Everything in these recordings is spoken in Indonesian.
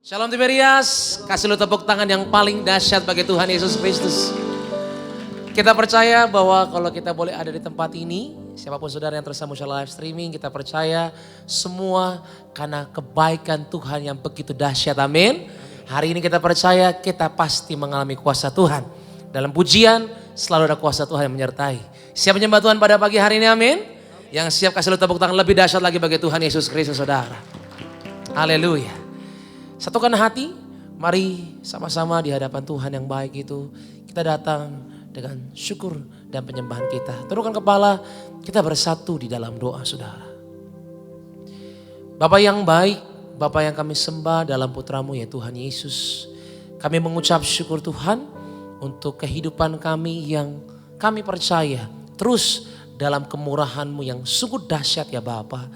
Shalom Tiberias, kasih lu tepuk tangan yang paling dahsyat bagi Tuhan Yesus Kristus. Kita percaya bahwa kalau kita boleh ada di tempat ini, siapapun saudara yang tersambung secara live streaming, kita percaya semua karena kebaikan Tuhan yang begitu dahsyat, amin. Hari ini kita percaya kita pasti mengalami kuasa Tuhan. Dalam pujian selalu ada kuasa Tuhan yang menyertai. Siap menyembah Tuhan pada pagi hari ini, amin. Yang siap kasih lu tepuk tangan lebih dahsyat lagi bagi Tuhan Yesus Kristus, saudara. Haleluya. Satukan hati, mari sama-sama di hadapan Tuhan yang baik itu. Kita datang dengan syukur dan penyembahan kita. Tundukkan kepala, kita bersatu di dalam doa, saudara. Bapa yang baik, Bapa yang kami sembah dalam putramu ya Tuhan Yesus. Kami mengucap syukur Tuhan untuk kehidupan kami yang kami percaya terus dalam kemurahan-Mu yang sungguh dahsyat ya Bapa.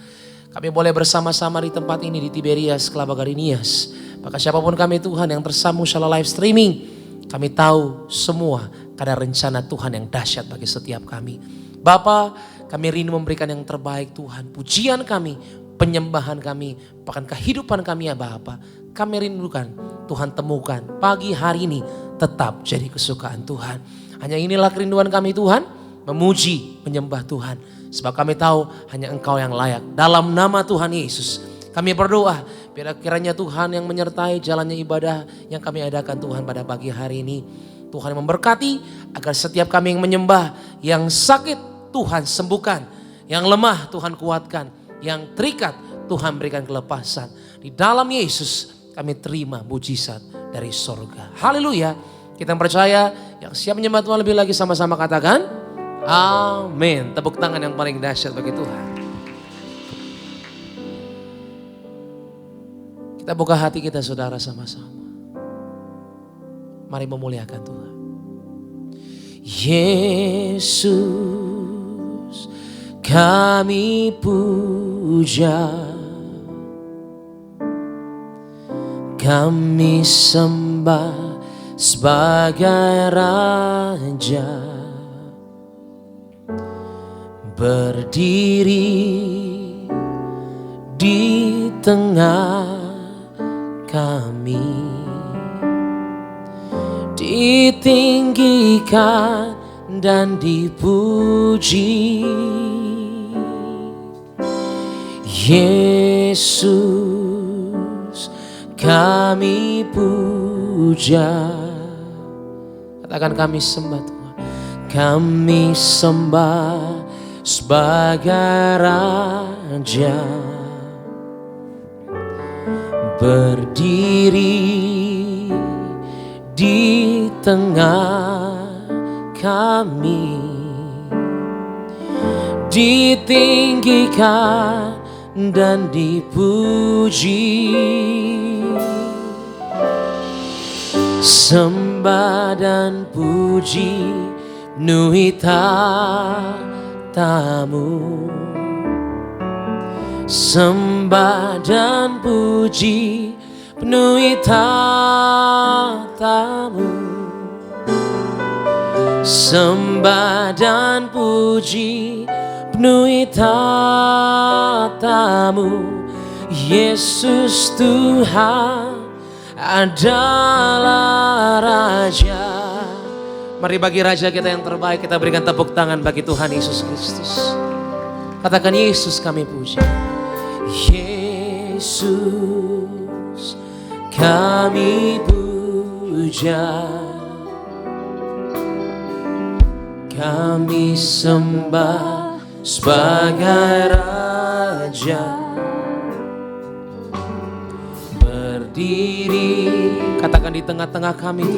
Kami boleh bersama-sama di tempat ini di Tiberias Klabagarinas. Maka siapapun kami Tuhan yang tersambung secara live streaming, kami tahu semua karena rencana Tuhan yang dahsyat bagi setiap kami. Bapa, kami rindu memberikan yang terbaik Tuhan. Pujian kami, penyembahan kami, bahkan kehidupan kami ya Bapa. Kami rindukan Tuhan temukan pagi hari ini tetap jadi kesukaan Tuhan. Hanya inilah kerinduan kami Tuhan, memuji, menyembah Tuhan. Sebab kami tahu hanya Engkau yang layak. Dalam nama Tuhan Yesus kami berdoa. Biar kiranya Tuhan yang menyertai jalannya ibadah yang kami adakan Tuhan pada pagi hari ini. Tuhan yang memberkati agar setiap kami yang menyembah. Yang sakit Tuhan sembuhkan. Yang lemah Tuhan kuatkan. Yang terikat Tuhan berikan kelepasan. Di dalam Yesus kami terima mujizat dari sorga. Haleluya. Kita percaya yang siap menyembah Tuhan lebih lagi sama-sama katakan. Amin. Tepuk tangan yang paling dahsyat bagi Tuhan. Kita buka hati kita saudara sama-sama. Mari memuliakan Tuhan. Yesus kami puja. Kami sembah sebagai Raja. Berdiri di tengah kami, ditinggikan dan dipuji. Yesus kami puja. Katakan kami sembah Tuhan. Kami sembah sebagai Raja. Berdiri di tengah kami, ditinggikan dan dipuji. Sembah dan puji penuhi tamu. Sembah dan puji penuhi tamu. Sembah dan puji penuhi tamu. Yesus Tuhan adalah Raja. Mari bagi Raja kita yang terbaik kita berikan tepuk tangan bagi Tuhan Yesus Kristus. Katakan Yesus kami puja. Yesus kami puja. Kami sembah sebagai Raja. Berdiri, katakan di tengah-tengah kami.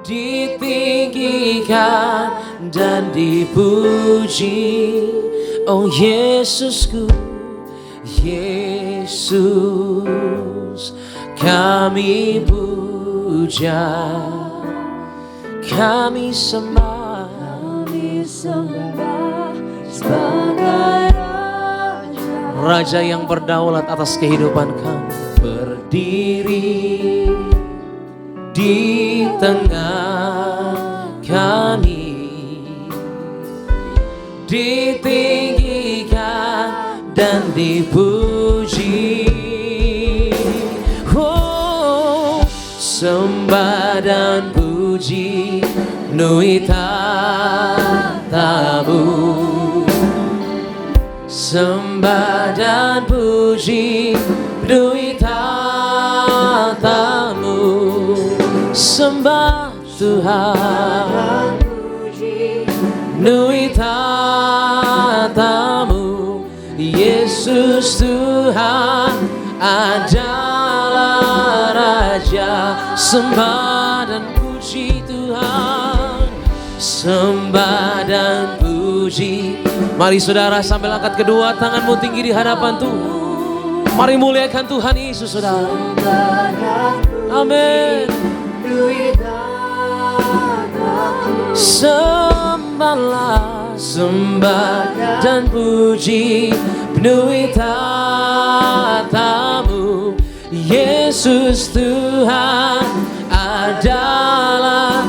Ditinggikan dan dipuji. Oh Yesusku, Yesus kami puja. Kami sembah sebagai Raja. Raja yang berdaulat atas kehidupan kami. Berdiri di tengah kami, ditinggikan dan dipuji. Oh, sembah dan puji penuhi tatamu. Sembah dan puji penuhi tatamu. Sembah Tuhan penuhi tatamu. Yesus Tuhan adalah Raja. Sembah dan puji Tuhan. Sembah dan puji. Mari saudara sambil angkat kedua tanganmu tinggi di hadapan Tuhan. Mari muliakan Tuhan Yesus saudara. Amin. Sembahlah, sembah dan puji penuhi tatamu. Yesus Tuhan adalah.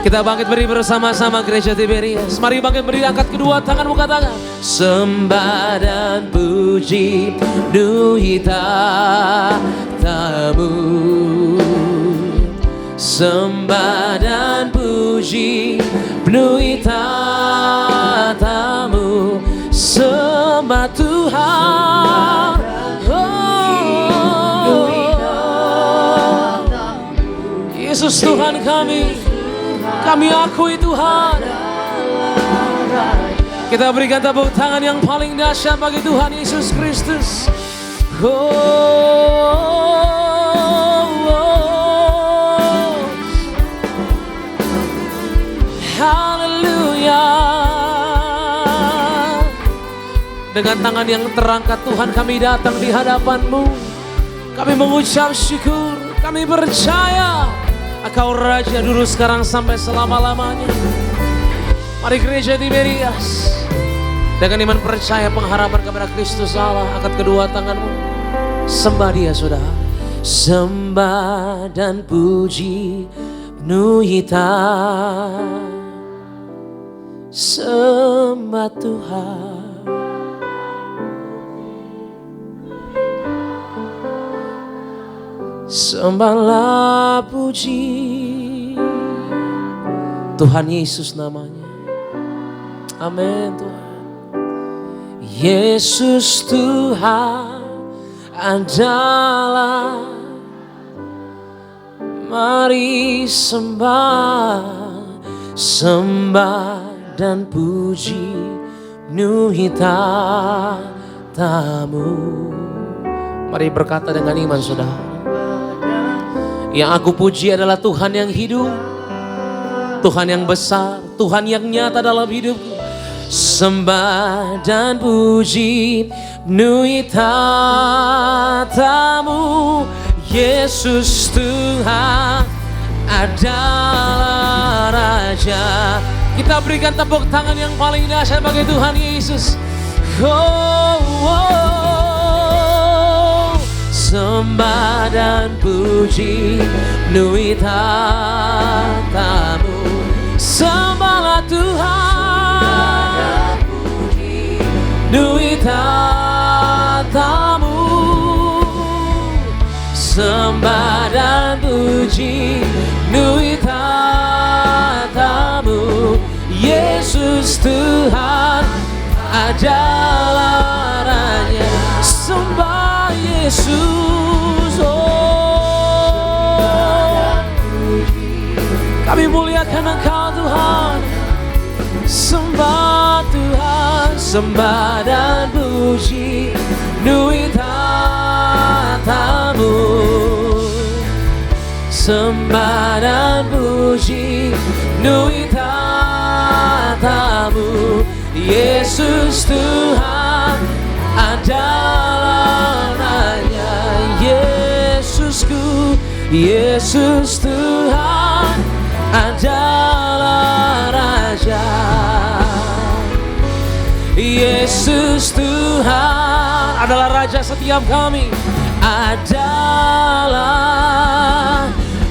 Kita bangkit beri bersama-sama Gereja Tiberias. Mari bangkit beri, angkat kedua tanganmu, katakan sembah dan puji penuhi tatamu. Sembah dan puji penuhi tatamu. Sembah Tuhan. Oh, Yesus Tuhan kami. Kami akui Tuhan. Kita berikan tepuk tangan yang paling dahsyat bagi Tuhan Yesus Kristus. Haleluya. Dengan tangan yang terangkat Tuhan kami datang di hadapan-Mu. Kami mengucap syukur. Kami percaya Engkau Raja dulu, sekarang, sampai selama-lamanya. Mari Gereja Tiberias dengan iman percaya pengharapan kepada Kristus Allah, angkat kedua tanganmu. Sembah Dia saudara. Sembah dan puji penuhi tatamu. Sembah Tuhan. Sembahlah puji Tuhan Yesus namanya. Amin Tuhan. Yesus Tuhan adalah. Mari sembah, sembah dan puji penuhi tatamu. Mari berkata dengan iman saudara. Yang aku puji adalah Tuhan yang hidup, Tuhan yang besar, Tuhan yang nyata dalam hidupku. Sembah dan puji penuhi tatamu. Yesus Tuhan adalah Raja. Kita berikan tepuk tangan yang paling dahsyat bagi Tuhan Yesus. Sembah dan puji penuhi tatamu. Sembahlah Tuhan penuhi tatamu. Sembah dan puji penuhi tatamu. Yesus Tuhan adalah Raja. Sembah Yesus, oh, kami muliakan Engkau Tuhan. Sembah Tuhan, sembah dan puji penuhi tatamu. Sembah dan puji penuhi tatamu. Yesus Tuhan adalah Raja. Yesusku, Yesus Tuhan adalah Raja. Yesus Tuhan adalah Raja setiap kami. Adalah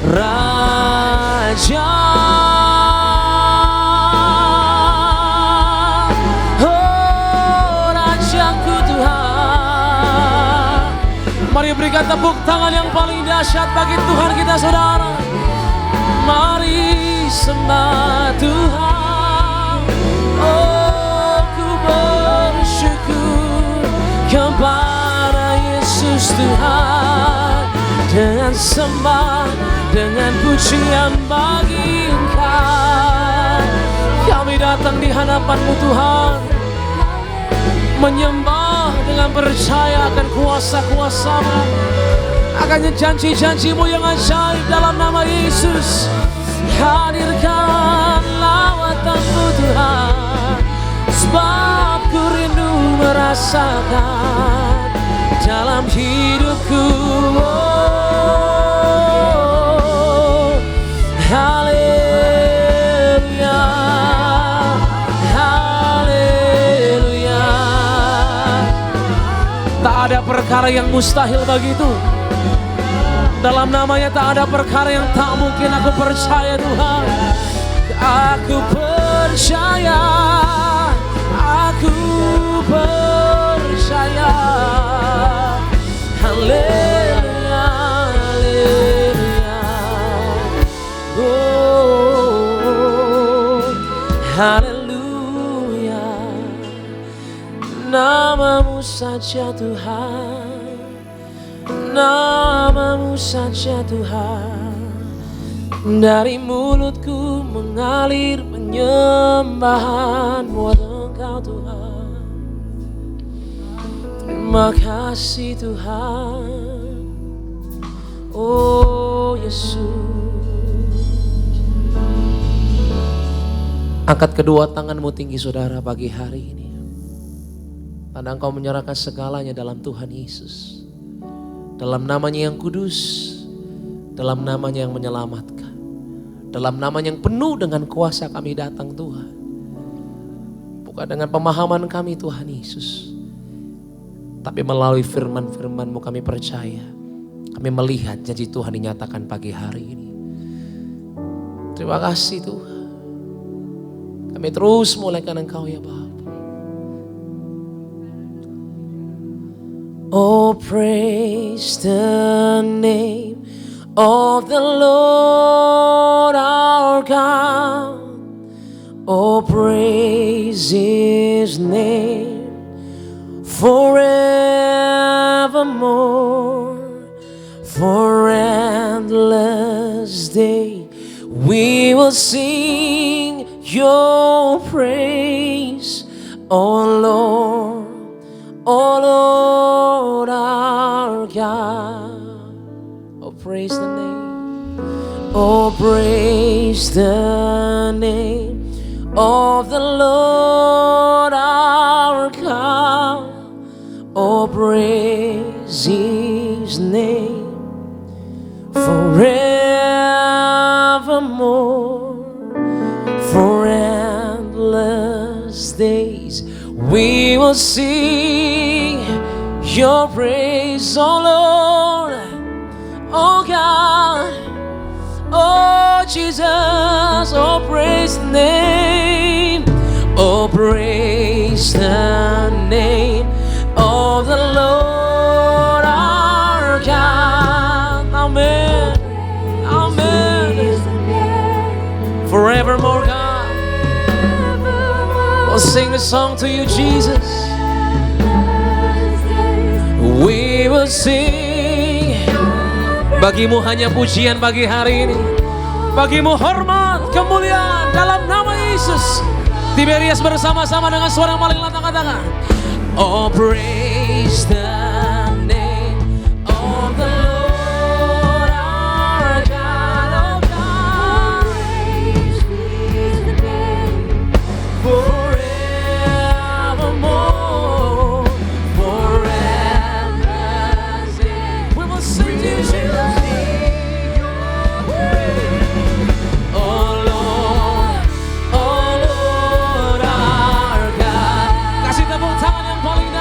Raja. Oh, Rajaku Tuhan. Mari berikan tepuk tangan yang paling dahsyat bagi Tuhan kita saudara. Mari sembah Tuhan. Oh, ku bersyukur kepada Yesus Tuhan. Dengan sembah, dengan pujian bagi Engkau, kami datang di hadapan-Mu Tuhan, menyembah dengan percaya akan kuasa-kuasa-Mu, akan janji-janji-Mu yang ajaib dalam nama Yesus. Hadirkan lawatan-Mu Tuhan, sebab ku rindu merasakan dalam hidupku. Oh, haleluya, haleluya. Tak ada perkara yang mustahil bagi Tuhan. Dalam namanya tak ada perkara yang tak mungkin. Aku percaya Tuhan. Aku percaya. Aku percaya. Haleluya, haleluya. Oh, haleluya. Nama-Mu saja Tuhan. Nama-Mu saja Tuhan. Dari mulutku mengalir penyembahan buat Engkau Tuhan. Terima kasih Tuhan. Oh Yesus. Angkat kedua tanganmu tinggi saudara pagi hari ini. Tanda engkau menyerahkan segalanya dalam Tuhan Yesus. Dalam namanya yang kudus, dalam namanya yang menyelamatkan, dalam namanya yang penuh dengan kuasa kami datang Tuhan. Bukan dengan pemahaman kami Tuhan Yesus, tapi melalui firman-firman-Mu kami percaya. Kami melihat janji Tuhan dinyatakan pagi hari ini. Terima kasih Tuhan. Kami terus muliakan Engkau ya Bapa. Oh, praise the name of the Lord our God. Oh, praise His name forevermore. For endless day we will sing Your praise, oh Lord. Oh Lord our God. Oh praise the name. Oh praise the name of the Lord our God. Oh praise His name forevermore. For endless days we will sing Your praise, oh Lord, oh God, oh Jesus, oh praise the name, oh praise the name of the Lord our God. Amen, amen. Forevermore, God, we'll sing the song to You, Jesus. We will sing. Bagimu hanya pujian pagi hari ini. Bagimu hormat, kemuliaan dalam nama Yesus. Tiberias bersama-sama dengan suara yang paling lantang katakan, oh praise the name of the Lord our God. Oh God, praise His name forevermore.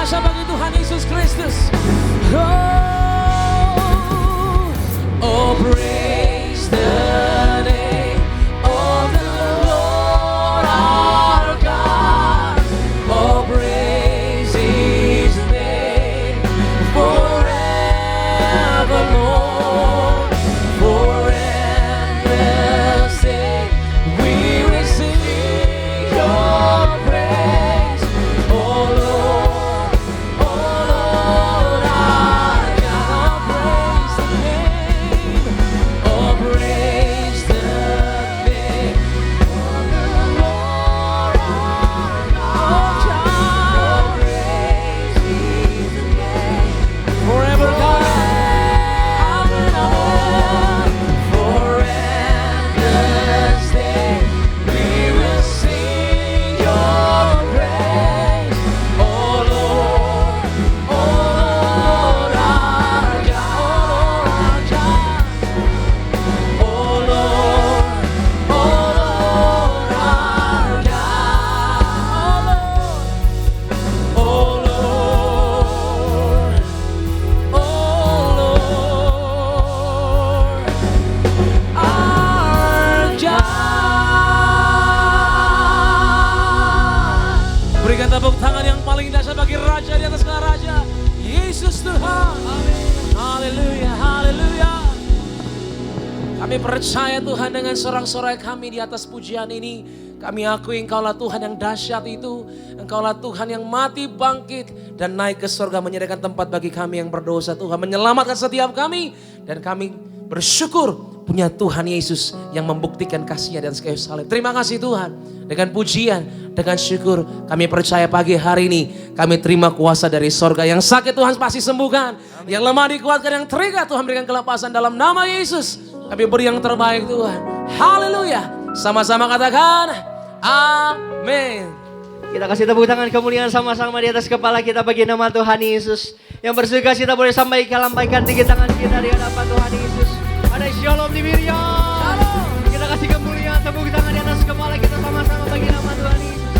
Bagi Tuhan Yesus Kristus. Oh, praise the name of the Lord our God. Oh, praise His name forevermore. di atas segala raja. Yesus Tuhan. Haleluya, haleluya. Kami percaya Tuhan dengan sorak-sorai kami di atas pujian ini. Kami akui Engkaulah Tuhan yang dahsyat itu. Engkaulah Tuhan yang mati bangkit dan naik ke surga menyediakan tempat bagi kami yang berdosa. Tuhan menyelamatkan setiap kami. Dan kami bersyukur punya Tuhan Yesus yang membuktikan kasih-Nya dan kayu salib. Terima kasih Tuhan. Dengan pujian, dengan syukur kami percaya pagi hari ini kami terima kuasa dari sorga. Yang sakit Tuhan pasti sembuhkan. Amin. Yang lemah dikuatkan, yang terikat Tuhan berikan kelepasan dalam nama Yesus. Kami beri yang terbaik Tuhan. Haleluya. Sama-sama katakan amin. Kita kasih tepuk tangan kemuliaan sama-sama di atas kepala kita bagi nama Tuhan Yesus. Yang bersuka kita boleh lambaikan tinggi tangan kita di hadapan Tuhan Yesus. Ada shalom di Miriam. Shalom. Kita kasih kemuliaan tepuk tangan di atas kepala kita sama-sama bagi nama Tuhan Yesus.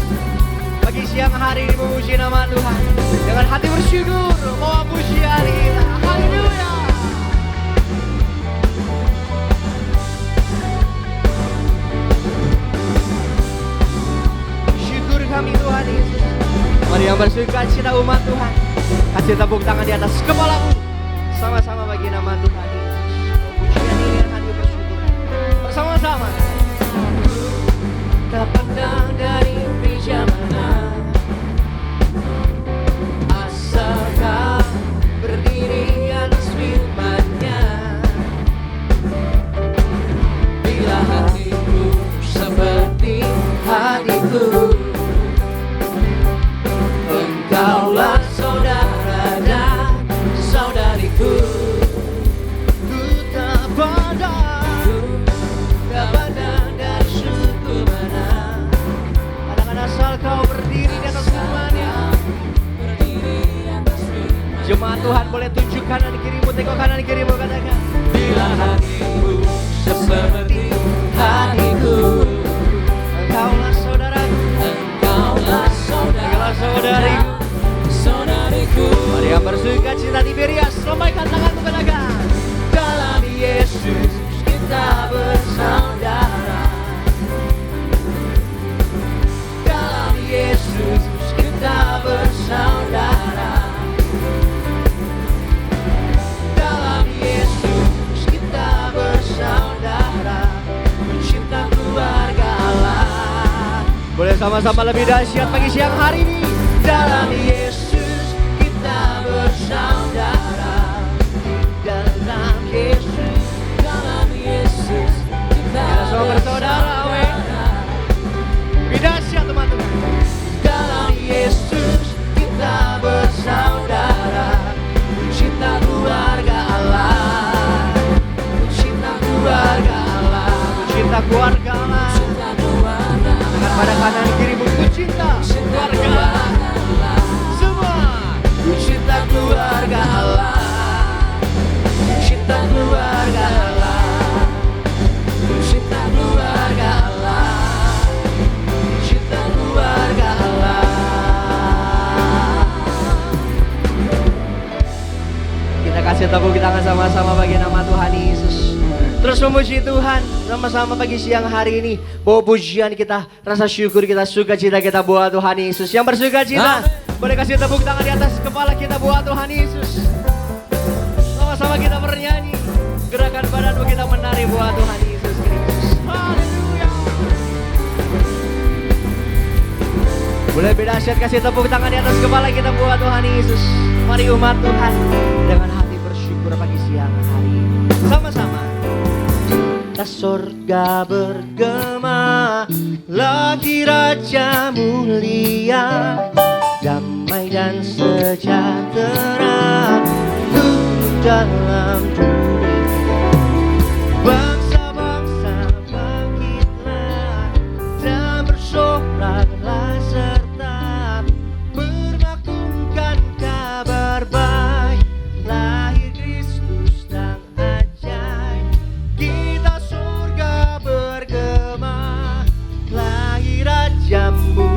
Pagi siang hari ini memuji nama Tuhan. Dengan hati bersyukur bawa pujian kita. Haleluya. Syukur kami Tuhan Yesus. Mari yang bersuka cita umat Tuhan. Kasih tepuk tangan di atas kepalamu. Sama-sama bagi nama Tuhan Yesus. Pujian ini yang hati bersyukur. Bersama-sama. Tak pandang dari meja mana, asalkan berdiri atas firman-Nya. Bila hatiku seperti hatiku, Engkaulah saudara dan saudariku. Ku tak pandang dari suku mana. Kadang-kadang asal kau berdiri di atas firman-Nya. Jemaat Tuhan boleh tunjuk kanan kirimu, tengok kanan kirimu, katakan bila hatiku seperti hatiku, Engkaulah saudaraku, Engkaulah saudariku, saudariku. Mari yang bersuka cita di Berias, lambaikan tanganmu, katakan dalam Yesus kita bersaudara. Dalam Yesus kita bersaudara. Dalam Yesus kita bersaudara. Cinta keluarga Allah. Boleh sama-sama lebih dahsyat pagi siang hari ini. Dalam Yesus kita bersaudara. Dalam Yesus, dalam Yesus kita bersaudara. Lebih dahsyat teman-teman. Dalam Yesus kita bersaudara. Cinta keluarga Allah. Cinta keluarga Allah. Cinta keluarga Allah. Tangan pada kanan kirimu, ku cinta keluarga Allah. Semua ku cinta keluarga Allah. Cinta keluarga Allah. Cinta keluarga Allah. Cinta keluarga Allah. Kita kasih tepuk tangan sama-sama bagi nama Tuhan Yesus. Terus memuji Tuhan sama-sama pagi siang hari ini. Bawa pujian kita, rasa syukur kita, sukacita kita buat Tuhan Yesus. Yang bersukacita boleh kasih tepuk tangan di atas kepala kita buat Tuhan Yesus. Sama-sama kita bernyanyi, gerakan badanmu kita menari buat Tuhan Yesus Kristus. Haleluya. Boleh beda dahsyat kasih tepuk tangan di atas kepala kita buat Tuhan Yesus. Mari umat Tuhan dengan hati bersyukur pagi siang hari ini. Sama-sama. Surga bergema, lagi Raja mulia, damai dan sejahtera dalam dunia. Bangsa-bangsa bangkitlah dan bersoraklah serta bermaklumkan kabar baik, lahir Kristus dan ajaib. Kita surga bergema, lahir Raja mulia.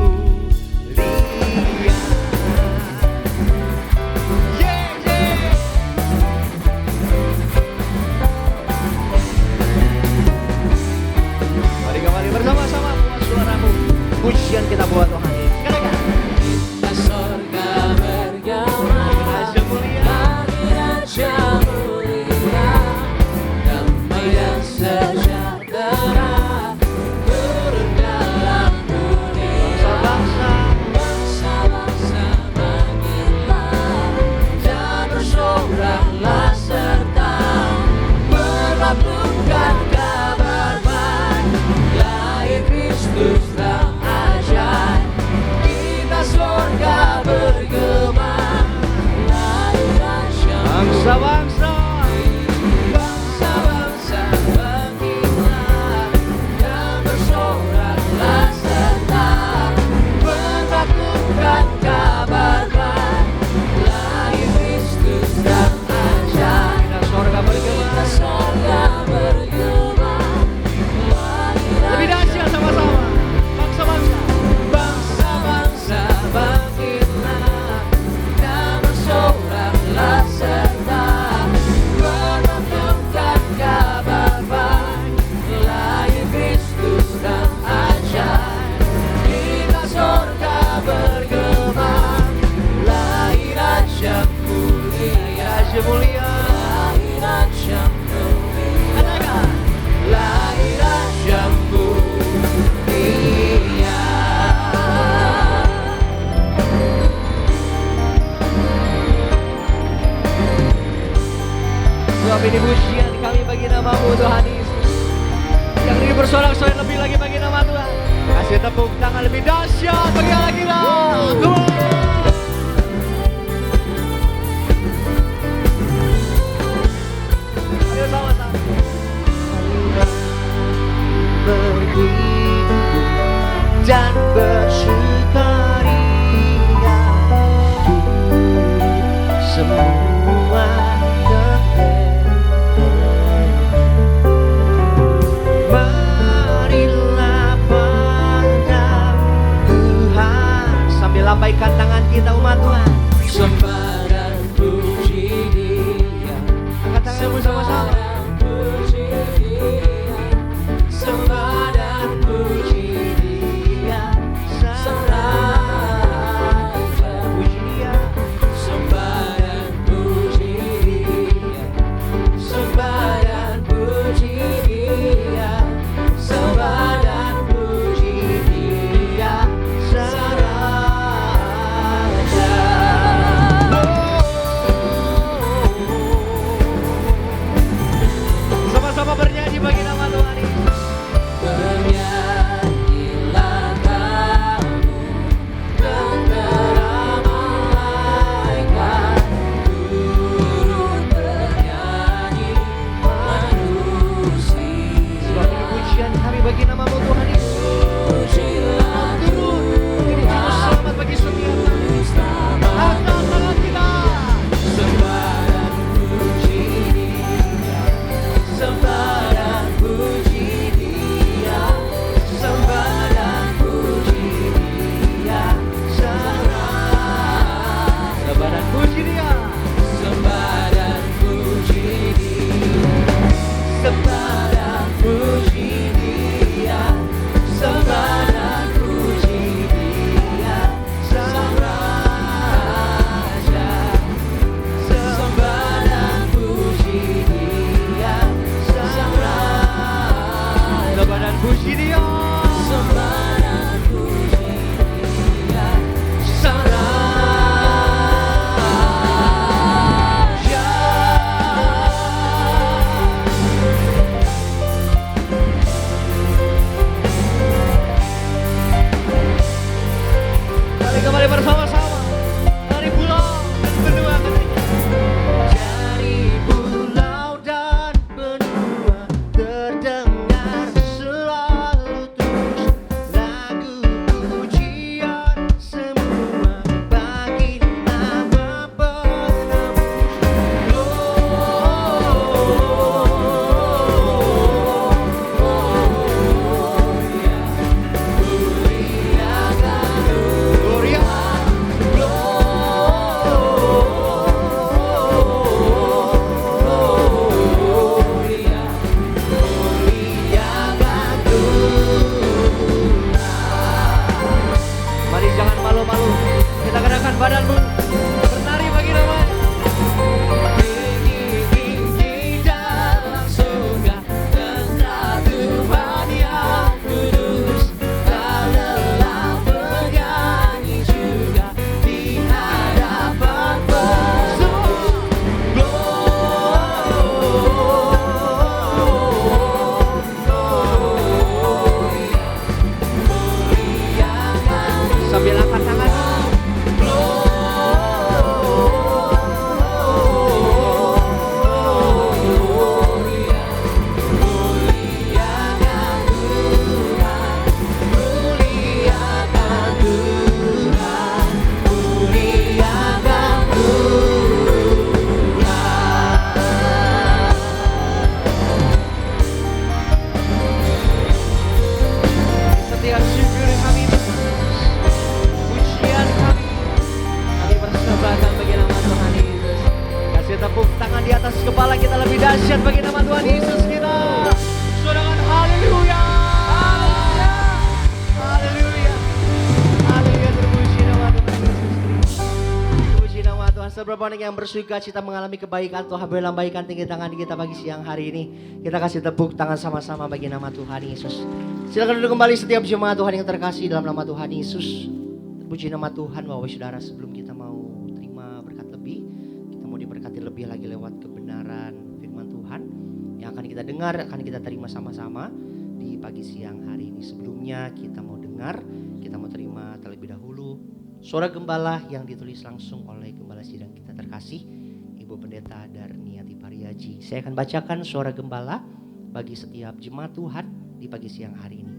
Bangsa-bangsa. Bangsa-bangsa bangkitlah dan bersoraklah serta berlakukan kabar baik. Lahir Kristus dan ajaib. Kita sorga bergema. Sorga bergema. Lebih dahsyat sama-sama. Bangsa-bangsa. Bangsa-bangsa bangkitlah dan bersoraklah serta berlakukan kabar baik. Lahir Kristus dan ajaib. Kita sorga bergema. Lahir Raja mulia. Raja mulia. Lahir Raja mulia. Katakan. Lahir Raja mulia. Sebab ini pujian kami bagi nama-Mu Tuhan Yesus. Yang ini bersorak-sorai lebih lagi bagi nama Tuhan. Kasih tepuk tangan lebih dahsyat bagi Allah kita. Ayo sama-sama. Berhidup dan bersukaria, semua marilah pandang Tuhan. Sambil lambaikan tangan kita umat Tuhan. Sembah dan puji Dia. Angkat tanganmu sama-sama. Puji Dia. Sembah dan puji Dia. Serahkan Puji Dia. sembah dan puji Dia. Sembah dan puji Dia. Sembah dan puji Dia. Sama-sama bernyanyi bagi nama Tuhan Yesus. Bernyanyilah kamu tentera malaikat, turut bernyanyi manusia. Sebab ini pujian kami bagi nama-Mu Tuhan Yesus. Pujilah Turun ini juru selamat bagi setiap kami. Angkat tangan kita. sembah dan puji Dia. Sembah dan puji Dia. Sembah dan puji Dia. Sembah dan puji Dia. Sembah dan puji Dia. Sembah dan puji Dia. Sembah dan puji Dia. Sang Raja. Sembah dan puji Dia. Sang Raja. Sembah dan puji Dia. Sembah dan puji Dia. Sang Raja. dahsyat bagi nama Tuhan Yesus kita. Sorakan haleluya. Haleluya. Haleluya, terpuji nama Tuhan Yesus Kristus. Terpuji nama Tuhan. Seberapa banyak yang bersuka cita mengalami kebaikan, Tuhan boleh lambaikan tinggi tangan kita pagi siang hari ini. Kita kasih tepuk tangan sama-sama bagi nama Tuhan Yesus. Silakan duduk kembali setiap jemaat Tuhan yang terkasih dalam nama Tuhan Yesus. Terpuji nama Tuhan. Bahwa saudara, sebelum kita mau terima berkat lebih, kita mau diberkati lebih lagi lewat kebenaran firman Tuhan yang akan kita dengar, akan kita terima sama-sama di pagi siang hari ini. Sebelumnya kita mau dengar, kita mau terima terlebih dahulu suara gembala yang ditulis langsung oleh gembala sidang kita terkasih, Ibu Pendeta Darniati Pariaji. Saya akan bacakan suara gembala bagi setiap jemaat Tuhan di pagi siang hari ini.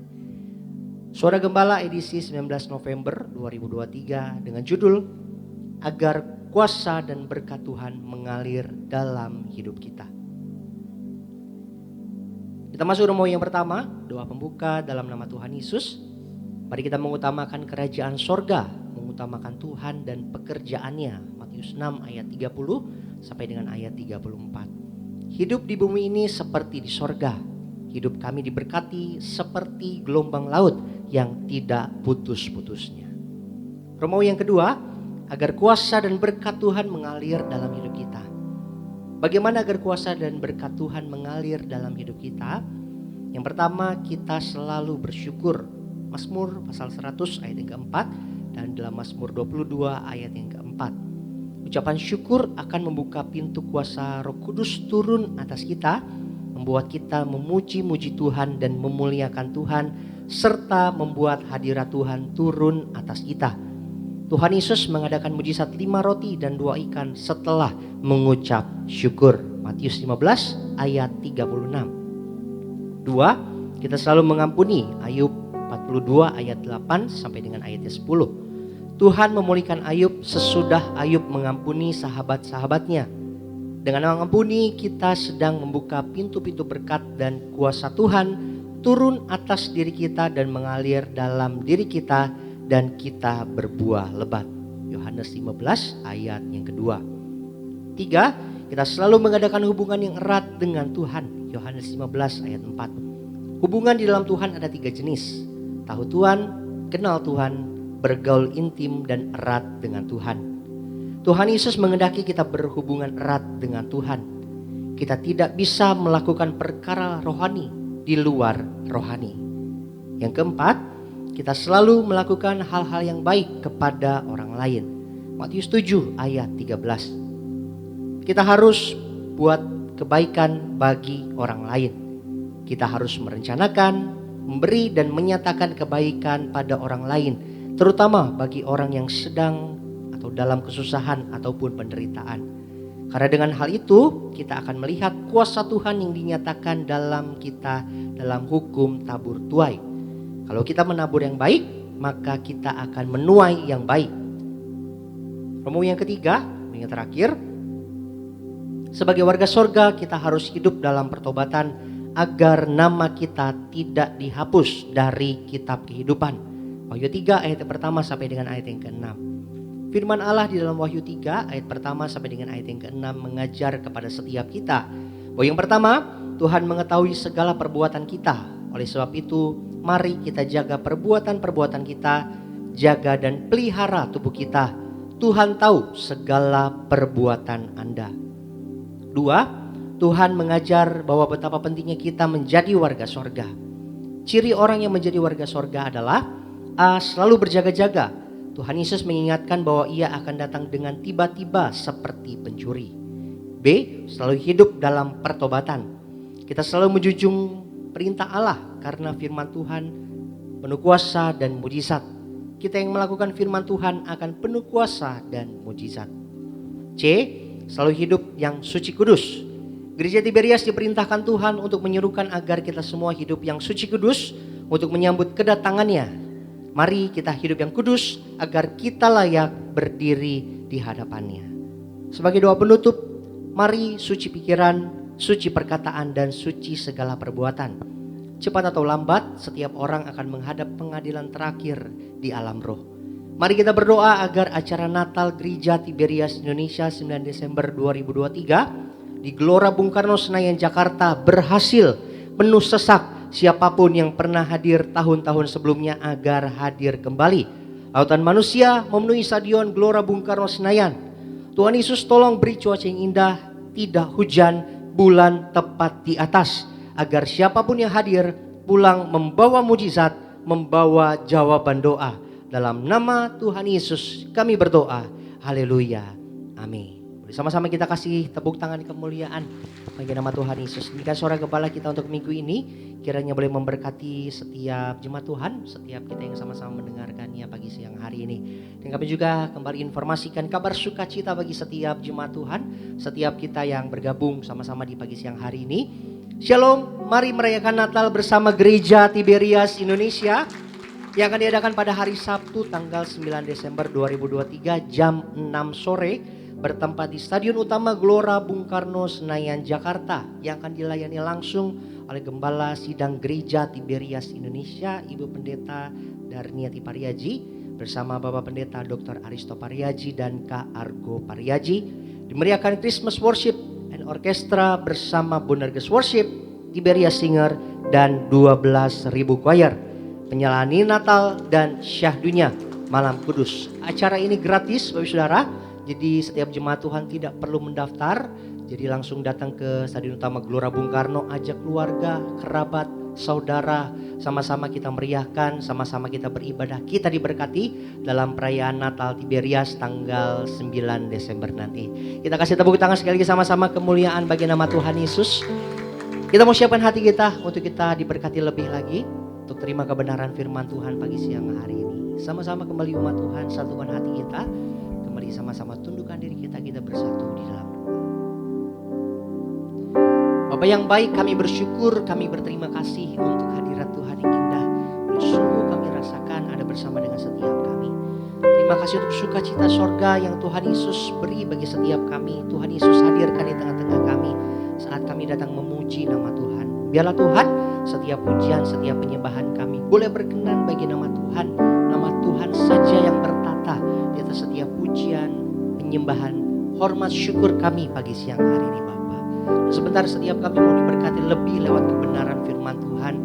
Suara Gembala edisi 19 November 2023 dengan judul Agar Kuasa dan Berkat Tuhan Mengalir Dalam Hidup Kita. Kita masuk romo yang pertama, doa pembuka dalam nama Tuhan Yesus. Mari kita mengutamakan kerajaan sorga, mengutamakan Tuhan dan pekerjaannya. Matius 6 ayat 30 sampai dengan ayat 34. Hidup di bumi ini seperti di sorga. Hidup kami diberkati seperti gelombang laut yang tidak putus-putusnya. Romo yang kedua, agar kuasa dan berkat Tuhan mengalir dalam hidup kita. Bagaimana agar kuasa dan berkat Tuhan mengalir dalam hidup kita? Yang pertama, kita selalu bersyukur. Mazmur pasal 100 ayat yang keempat dan dalam Mazmur 22 ayat yang keempat. Ucapan syukur akan membuka pintu kuasa Roh Kudus turun atas kita, membuat kita memuji-muji Tuhan dan memuliakan Tuhan, serta membuat hadirat Tuhan turun atas kita. Tuhan Yesus mengadakan mujizat 5 roti dan 2 ikan setelah mengucap syukur. Matius 15 ayat 36. 2. Kita selalu mengampuni. Ayub 42 ayat 8 sampai dengan ayat 10. Tuhan memulihkan Ayub sesudah Ayub mengampuni sahabat-sahabatnya. Dengan mengampuni, kita sedang membuka pintu-pintu berkat dan kuasa Tuhan turun atas diri kita dan mengalir dalam diri kita dan kita berbuah lebat. Yohanes 15 ayat yang kedua. 3. Kita selalu mengadakan hubungan yang erat dengan Tuhan. Yohanes 15 ayat 4. Hubungan di dalam Tuhan ada 3 jenis. Tahu Tuhan, kenal Tuhan, bergaul intim dan erat dengan Tuhan. Tuhan Yesus menghendaki kita berhubungan erat dengan Tuhan. Kita tidak bisa melakukan perkara rohani di luar rohani. Yang keempat, kita selalu melakukan hal-hal yang baik kepada orang lain. Matius 7 ayat 13. Kita harus buat kebaikan bagi orang lain. Kita harus merencanakan, memberi dan menyatakan kebaikan pada orang lain, terutama bagi orang yang sedang atau dalam kesusahan ataupun penderitaan. Karena dengan hal itu kita akan melihat kuasa Tuhan yang dinyatakan dalam kita dalam hukum tabur tuai. Kalau kita menabur yang baik, maka kita akan menuai yang baik. Romo yang ketiga, yang terakhir, sebagai warga sorga kita harus hidup dalam pertobatan agar nama kita tidak dihapus dari kitab kehidupan. Wahyu 3 ayat yang pertama sampai dengan ayat yang ke-6. Firman Allah di dalam Wahyu 3 ayat pertama sampai dengan ayat yang ke-6 mengajar kepada setiap kita bahwa yang pertama, Tuhan mengetahui segala perbuatan kita. Oleh sebab itu, mari kita jaga perbuatan-perbuatan kita, jaga dan pelihara tubuh kita. Tuhan tahu segala perbuatan Anda. 2. Tuhan mengajar bahwa betapa pentingnya kita menjadi warga sorga. Ciri orang yang menjadi warga sorga adalah A. Selalu berjaga-jaga. Tuhan Yesus mengingatkan bahwa ia akan datang dengan tiba-tiba seperti pencuri. B. Selalu hidup dalam pertobatan. Kita selalu menjunjung perintah Allah karena firman Tuhan penuh kuasa dan mujizat. Kita yang melakukan firman Tuhan akan penuh kuasa dan mujizat. C. Selalu hidup yang suci kudus. Gereja Tiberias diperintahkan Tuhan untuk menyerukan agar kita semua hidup yang suci kudus untuk menyambut kedatangannya. Mari kita hidup yang kudus agar kita layak berdiri di hadapannya. Sebagai doa penutup, mari suci pikiran, suci perkataan dan suci segala perbuatan. Cepat atau lambat, setiap orang akan menghadap pengadilan terakhir di alam roh. Mari kita berdoa agar acara Natal Gereja Tiberias Indonesia 9 Desember 2023 di Gelora Bung Karno Senayan Jakarta berhasil penuh sesak siapapun yang pernah hadir tahun-tahun sebelumnya agar hadir kembali. Lautan manusia memenuhi stadion Gelora Bung Karno Senayan. Tuhan Yesus tolong beri cuaca yang indah, tidak hujan, bulan tepat di atas, agar siapapun yang hadir pulang membawa mujizat, membawa jawaban doa. Dalam nama Tuhan Yesus kami berdoa. Haleluya. Amin. Sama-sama kita kasih tepuk tangan kemuliaan bagi nama Tuhan Yesus. Demikian suara gembala kita untuk minggu ini. Kiranya boleh memberkati setiap jemaat Tuhan, setiap kita yang sama-sama mendengarkannya pagi siang hari ini. Dan kami juga kembali informasikan kabar sukacita bagi setiap jemaat Tuhan, setiap kita yang bergabung sama-sama di pagi siang hari ini. Shalom, mari merayakan Natal bersama Gereja Tiberias Indonesia yang akan diadakan pada hari Sabtu tanggal 9 Desember 2023 jam 6 sore bertempat di Stadion Utama Gelora Bung Karno Senayan Jakarta yang akan dilayani langsung oleh Gembala Sidang Gereja Tiberias Indonesia Ibu Pendeta Darniati Pariaji bersama Bapak Pendeta Dr. Aristo Pariaji dan Kak Argo Pariaji. Dimeriahkan Christmas Worship and Orchestra bersama Bonerges Worship, Tiberias Singer dan 12.000 choir. Penyelani Natal dan Syahdunya Malam Kudus. Acara ini gratis Bapak Saudara. Jadi setiap jemaat Tuhan tidak perlu mendaftar. Jadi langsung datang ke Stadion Utama Gelora Bung Karno, ajak keluarga, kerabat, saudara, sama-sama kita meriahkan, sama-sama kita beribadah. Kita diberkati dalam perayaan Natal Tiberias tanggal 9 Desember nanti. Kita kasih tepuk tangan sekali lagi sama-sama kemuliaan bagi nama Tuhan Yesus. Kita mau siapkan hati kita untuk kita diberkati lebih lagi, untuk terima kebenaran firman Tuhan pagi siang hari ini. Sama-sama kembali umat Tuhan, satukan hati kita. Kembali sama-sama tundukkan diri kita bersatu di dalam doa. Bapa yang baik, kami bersyukur, kami berterima kasih untuk hadirat Tuhan yang indah. Sungguh kami rasakan ada bersama dengan setiap kami. Terima kasih untuk sukacita sorga yang Tuhan Yesus beri bagi setiap kami. Tuhan Yesus hadirkan di tengah-tengah kami saat kami datang memuji nama Tuhan. Biarlah Tuhan setiap pujian, setiap penyembahan kami boleh berkenan bagi nama Tuhan. Nama Tuhan saja yang bertata di atas setiap pujian, penyembahan, hormat, syukur kami pagi siang hari ini Bapa. Dan sebentar setiap kami mau diberkati lebih lewat kebenaran firman Tuhan.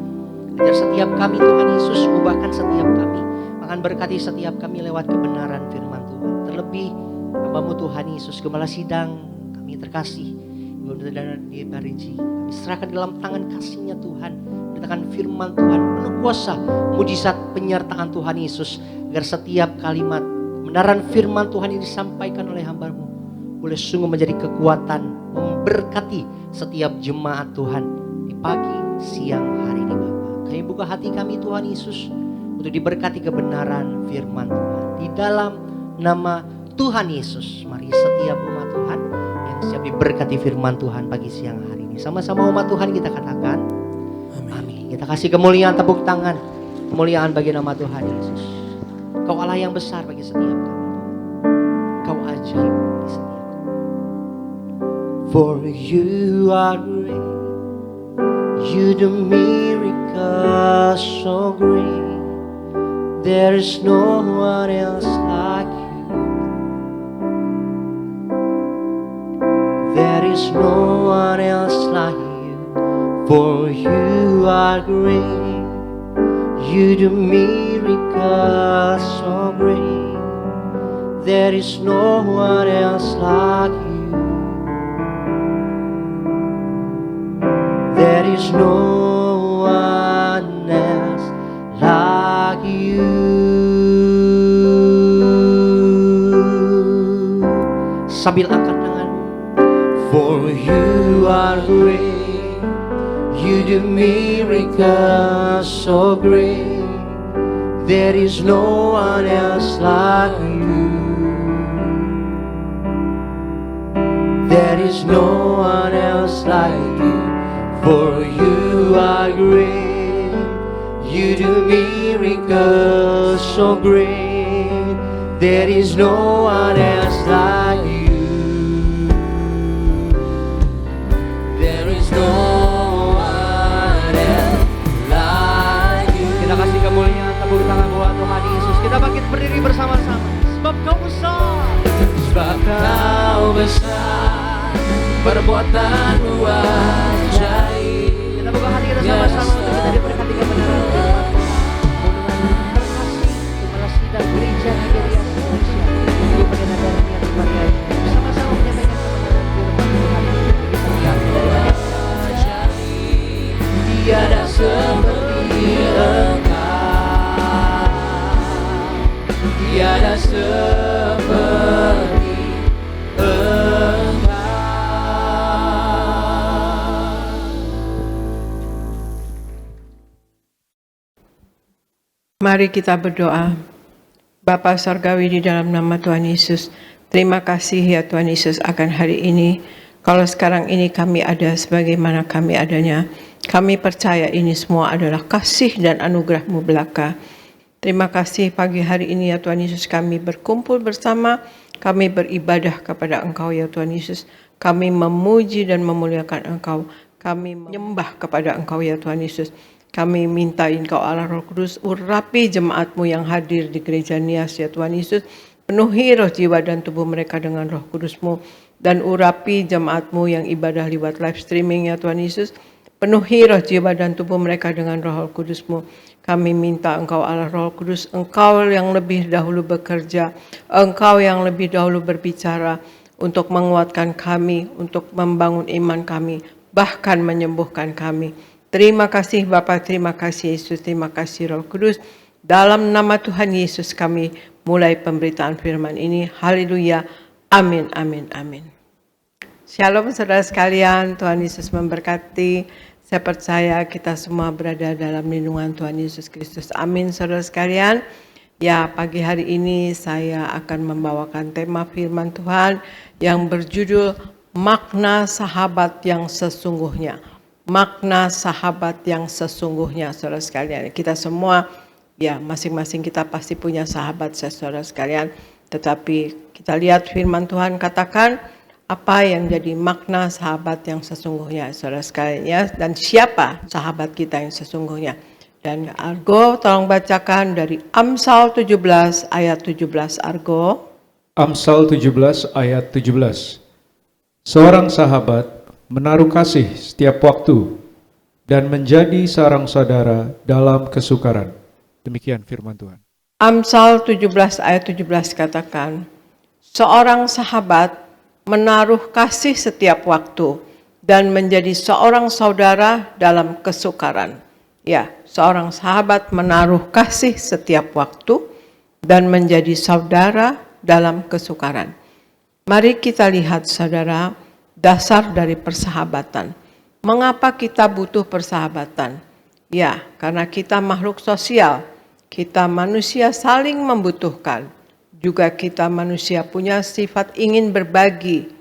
Ajar setiap kami Tuhan Yesus ubahkan setiap kami. Akan berkati setiap kami lewat kebenaran firman Tuhan. Terlebih hamba-Mu Tuhan Yesus, Gembala Sidang kami terkasih, Ibu Darniati Pariaji, kami serahkan dalam tangan kasih-Nya Tuhan. Dengan firman Tuhan penuh kuasa, mujizat penyertaan Tuhan Yesus, agar setiap kalimat kebenaran firman Tuhan ini disampaikan oleh hamba-Mu boleh sungguh menjadi kekuatan memberkati setiap jemaat Tuhan di pagi siang hari ini Bapa. Kami buka hati kami Tuhan Yesus untuk diberkati kebenaran firman Tuhan di dalam nama Tuhan Yesus. Mari setiap umat Tuhan yang siap diberkati firman Tuhan pagi siang hari ini, sama-sama umat Tuhan kita katakan amin. Kita kasih kemuliaan, tepuk tangan, kemuliaan bagi nama Tuhan Yesus. Kau Allah yang besar bagi setiap kami. Kau ajaib bagi setiap kami. For you are great, you do miracles so great. There is no one else like you. There is no one else like you. For you are great, you do miracles so great. There is no one else like you. There is no one else like you. Sambil angkat tangan. For you are great, you do miracles so great. There is no one else like you. There is no one else like you. For you are great, you do miracles so great. There is no one else like you. There is no one else like you. Kita kasih kemuliaan, tepuk tangan buat Tuhan Yesus. Kita bangkit berdiri bersama-sama. Sebab Kau besar, sebab Kau besar. perbuatanmu ajaib. Kita buka hati kita sama-sama untuk kita diberkati kebenaran Tuhan. Terima kasih dan gereja Nigeria Indonesia. Hidup dengan darah yang dipakai. Sama-sama menyampaikan kebenaran firman Tuhan. Kita lihat Tiada seperti Engkau, tiada seperti Engkau. Mari kita berdoa. Bapa Sorgawi, di dalam nama Tuhan Yesus, terima kasih ya Tuhan Yesus akan hari ini. Kalau sekarang ini kami ada sebagaimana kami adanya, kami percaya ini semua adalah kasih dan anugerah-Mu belaka. Terima kasih pagi hari ini ya Tuhan Yesus, kami berkumpul bersama, kami beribadah kepada Engkau ya Tuhan Yesus. Kami memuji dan memuliakan Engkau, kami menyembah kepada Engkau ya Tuhan Yesus. Kami minta Engkau Allah Roh Kudus, urapi jemaat-Mu yang hadir di gereja Nias ya Tuhan Yesus. Penuhi roh jiwa dan tubuh mereka dengan Roh Kudus-Mu. Dan urapi jemaat-Mu yang ibadah lewat live streaming ya Tuhan Yesus. Penuhi roh jiwa dan tubuh mereka dengan Roh Kudus-Mu. Kami minta Engkau Allah Roh Kudus, Engkau yang lebih dahulu bekerja, Engkau yang lebih dahulu berbicara untuk menguatkan kami, untuk membangun iman kami, bahkan menyembuhkan kami. Terima kasih Bapa, terima kasih Yesus, terima kasih Roh Kudus. Dalam nama Tuhan Yesus kami mulai pemberitaan firman ini. Haleluya. Amin, amin, amin. Shalom saudara sekalian, Tuhan Yesus memberkati. Saya percaya kita semua berada dalam lindungan Tuhan Yesus Kristus. Amin saudara sekalian. Ya, pagi hari ini saya akan membawakan tema firman Tuhan yang berjudul makna sahabat yang sesungguhnya. Makna sahabat yang sesungguhnya, saudara sekalian. Kita semua, ya masing-masing kita pasti punya sahabat, saudara sekalian. Tetapi kita lihat firman Tuhan katakan apa yang jadi makna sahabat yang sesungguhnya, saudara sekalian, ya. Dan siapa sahabat kita yang sesungguhnya. Dan Argo tolong bacakan dari Amsal 17 ayat 17, Argo. Amsal 17 ayat 17. Seorang sahabat menaruh kasih setiap waktu dan menjadi seorang saudara dalam kesukaran. Demikian firman Tuhan. Amsal 17 ayat 17 katakan, seorang sahabat menaruh kasih setiap waktu dan menjadi seorang saudara dalam kesukaran. Ya, seorang sahabat menaruh kasih setiap waktu dan menjadi saudara dalam kesukaran. Mari kita lihat saudara, dasar dari persahabatan. Mengapa kita butuh persahabatan? Ya, karena kita makhluk sosial. Kita manusia saling membutuhkan. Juga kita manusia punya sifat ingin berbagi.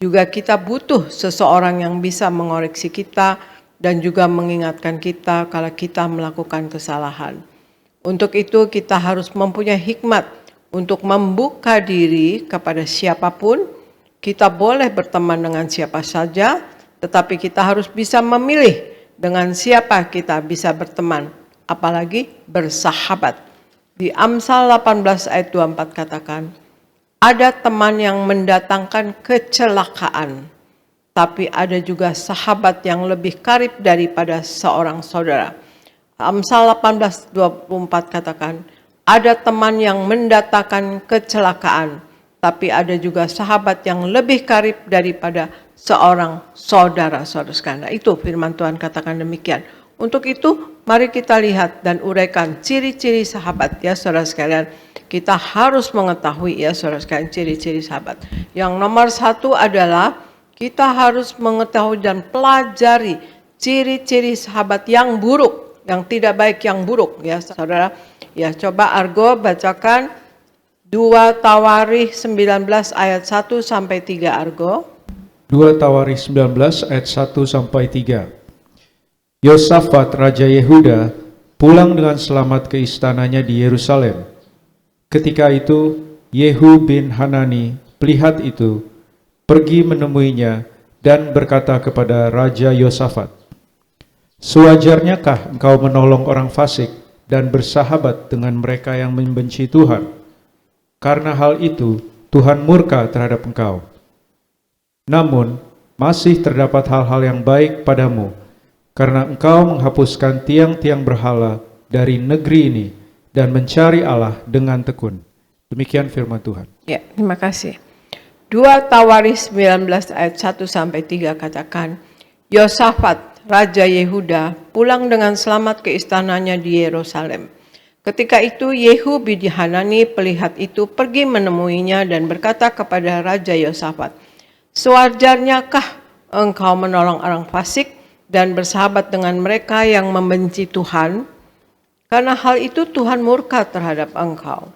Juga kita butuh seseorang yang bisa mengoreksi kita dan juga mengingatkan kita kalau kita melakukan kesalahan. Untuk itu kita harus mempunyai hikmat untuk membuka diri kepada siapapun. Kita boleh berteman dengan siapa saja, tetapi kita harus bisa memilih dengan siapa kita bisa berteman, apalagi bersahabat. Di Amsal 18 ayat 24 katakan, ada teman yang mendatangkan kecelakaan, tapi ada juga sahabat yang lebih karib daripada seorang saudara. Amsal 18:24 katakan, ada teman yang mendatangkan kecelakaan, tapi ada juga sahabat yang lebih karib daripada seorang saudara-saudara sekalian. Itu firman Tuhan katakan demikian. Untuk itu, mari kita lihat dan uraikan ciri-ciri sahabat ya saudara sekalian. Kita harus mengetahui ya saudara sekalian ciri-ciri sahabat. Yang nomor satu adalah kita harus mengetahui dan pelajari ciri-ciri sahabat yang buruk, yang tidak baik, yang buruk ya saudara. Ya, coba Argo bacakan 2 Tawarikh 19 ayat 1 sampai 3 Argo. 2 Tawarikh 19 ayat 1 sampai 3. Yosafat Raja Yehuda pulang dengan selamat ke istananya di Yerusalem. Ketika itu Yehu bin Hanani, pelihat itu, pergi menemuinya dan berkata kepada Raja Yosafat, sewajarnyakah engkau menolong orang fasik dan bersahabat dengan mereka yang membenci Tuhan? Karena hal itu Tuhan murka terhadap engkau. Namun masih terdapat hal-hal yang baik padamu, karena engkau menghapuskan tiang-tiang berhala dari negeri ini dan mencari Allah dengan tekun. Demikian firman Tuhan. Ya, terima kasih. 2 Tawaris 19 ayat 1-3 katakan, Yosafat, Raja Yehuda, pulang dengan selamat ke istananya di Yerusalem. Ketika itu Yehu bin Hanani pelihat itu pergi menemuinya dan berkata kepada Raja Yosafat, sewajarnyakah engkau menolong orang fasik dan bersahabat dengan mereka yang membenci Tuhan? Karena hal itu Tuhan murka terhadap engkau.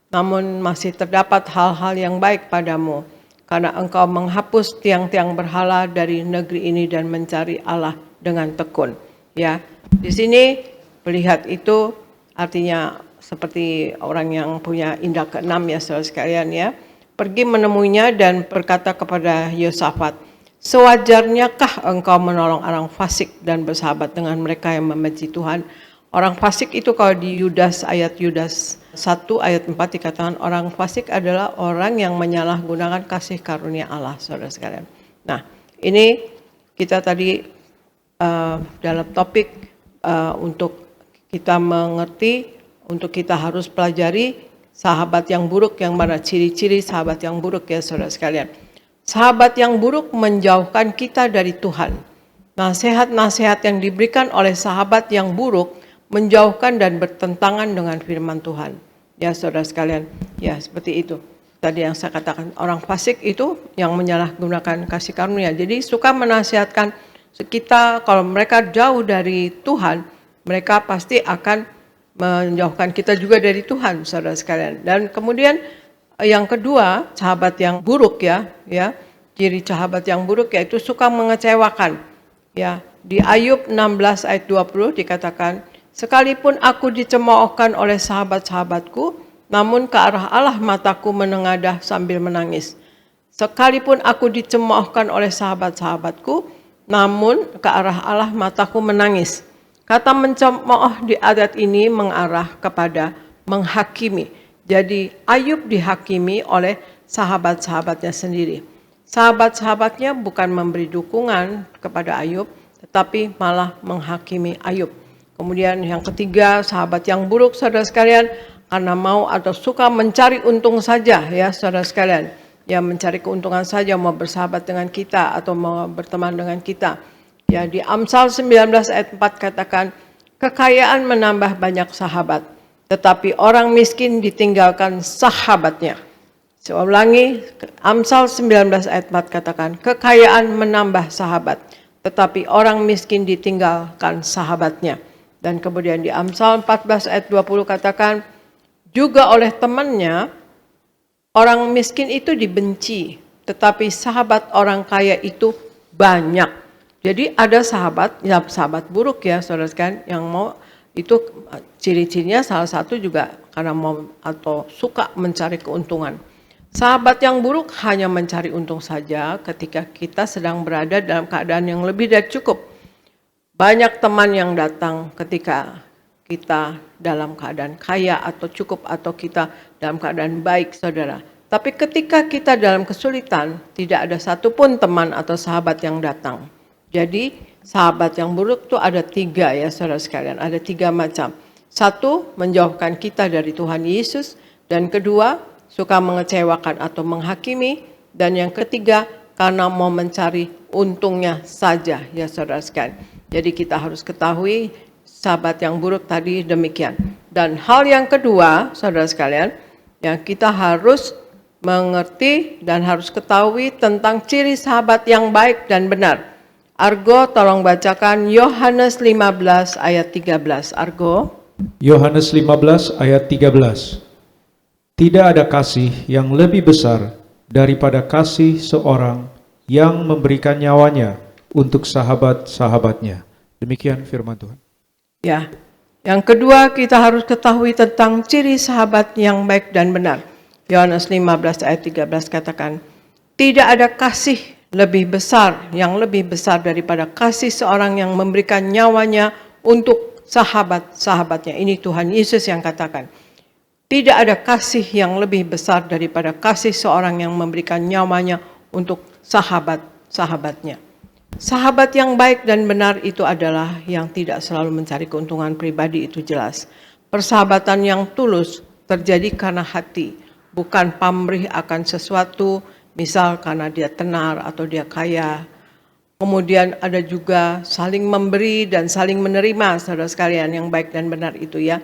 Namun masih terdapat hal-hal yang baik padamu, karena engkau menghapus tiang-tiang berhala dari negeri ini dan mencari Allah dengan tekun. Ya, di sini pelihat itu artinya seperti orang yang punya indra keenam ya saudara sekalian ya. Pergi menemuinya dan berkata kepada Yosafat, sewajarnyakah engkau menolong orang fasik dan bersahabat dengan mereka yang membenci Tuhan? Orang fasik itu kalau di Yudas 1 ayat 4 dikatakan orang fasik adalah orang yang menyalahgunakan kasih karunia Allah, saudara sekalian. Nah, ini kita tadi dalam topik untuk kita mengerti, untuk kita harus pelajari sahabat yang buruk, yang mana ciri-ciri sahabat yang buruk ya saudara sekalian. Sahabat yang buruk menjauhkan kita dari Tuhan. Nasihat-nasihat yang diberikan oleh sahabat yang buruk menjauhkan dan bertentangan dengan firman Tuhan. Ya saudara sekalian, ya seperti itu. Tadi yang saya katakan, orang fasik itu yang menyalahgunakan kasih karunia. Jadi suka menasihatkan kita kalau mereka jauh dari Tuhan, mereka pasti akan menjauhkan kita juga dari Tuhan, saudara sekalian. Dan kemudian yang kedua, sahabat yang buruk ya, ciri sahabat yang buruk yaitu suka mengecewakan. Ya, di Ayub 16 ayat 20 dikatakan, sekalipun aku dicemoohkan oleh sahabat-sahabatku, namun ke arah Allah mataku menengadah sambil menangis. Sekalipun aku dicemoohkan oleh sahabat-sahabatku, namun ke arah Allah mataku menangis. Kata mencemooh di ayat ini mengarah kepada menghakimi. Jadi Ayub dihakimi oleh sahabat-sahabatnya sendiri. Sahabat-sahabatnya bukan memberi dukungan kepada Ayub, tetapi malah menghakimi Ayub. Kemudian yang ketiga, sahabat yang buruk saudara sekalian, karena mau atau suka mencari untung saja ya saudara sekalian. Ya mencari keuntungan saja, mau bersahabat dengan kita atau mau berteman dengan kita. Ya di Amsal 19 ayat 4 katakan, kekayaan menambah banyak sahabat, tetapi orang miskin ditinggalkan sahabatnya. Saya ulangi, Amsal 19 ayat 4 katakan, kekayaan menambah sahabat, tetapi orang miskin ditinggalkan sahabatnya. Dan kemudian di Amsal 14 ayat 20 katakan, juga oleh temannya, orang miskin itu dibenci, tetapi sahabat orang kaya itu banyak. Jadi ada sahabat, ya sahabat buruk ya saudara sekalian, yang mau itu ciri-cirinya salah satu juga karena mau atau suka mencari keuntungan. Sahabat yang buruk hanya mencari untung saja ketika kita sedang berada dalam keadaan yang lebih dari cukup. Banyak teman yang datang ketika kita dalam keadaan kaya atau cukup atau kita dalam keadaan baik saudara. Tapi ketika kita dalam kesulitan, tidak ada satupun teman atau sahabat yang datang. Jadi sahabat yang buruk itu ada 3 ya saudara sekalian, ada 3 macam. 1, menjauhkan kita dari Tuhan Yesus. Dan kedua, suka mengecewakan atau menghakimi. Dan yang ketiga, karena mau mencari untungnya saja ya saudara sekalian. Jadi kita harus ketahui sahabat yang buruk tadi demikian. Dan hal yang kedua saudara sekalian, yang kita harus mengerti dan harus ketahui tentang ciri sahabat yang baik dan benar. Argo tolong bacakan Yohanes 15 ayat 13. Argo. Yohanes 15 ayat 13. Tidak ada kasih yang lebih besar daripada kasih seorang yang memberikan nyawanya untuk sahabat-sahabatnya. Demikian firman Tuhan. Ya. Yang kedua kita harus ketahui tentang ciri sahabat yang baik dan benar. Yohanes 15 ayat 13 katakan, tidak ada kasih lebih besar, yang lebih besar daripada kasih seorang yang memberikan nyawanya untuk sahabat-sahabatnya. Ini Tuhan Yesus yang katakan. Tidak ada kasih yang lebih besar daripada kasih seorang yang memberikan nyawanya untuk sahabatnya. Sahabat yang baik dan benar itu adalah yang tidak selalu mencari keuntungan pribadi, itu jelas. Persahabatan yang tulus terjadi karena hati, bukan pamrih akan sesuatu, misal karena dia tenar atau dia kaya. Kemudian ada juga saling memberi dan saling menerima, saudara sekalian, yang baik dan benar itu ya.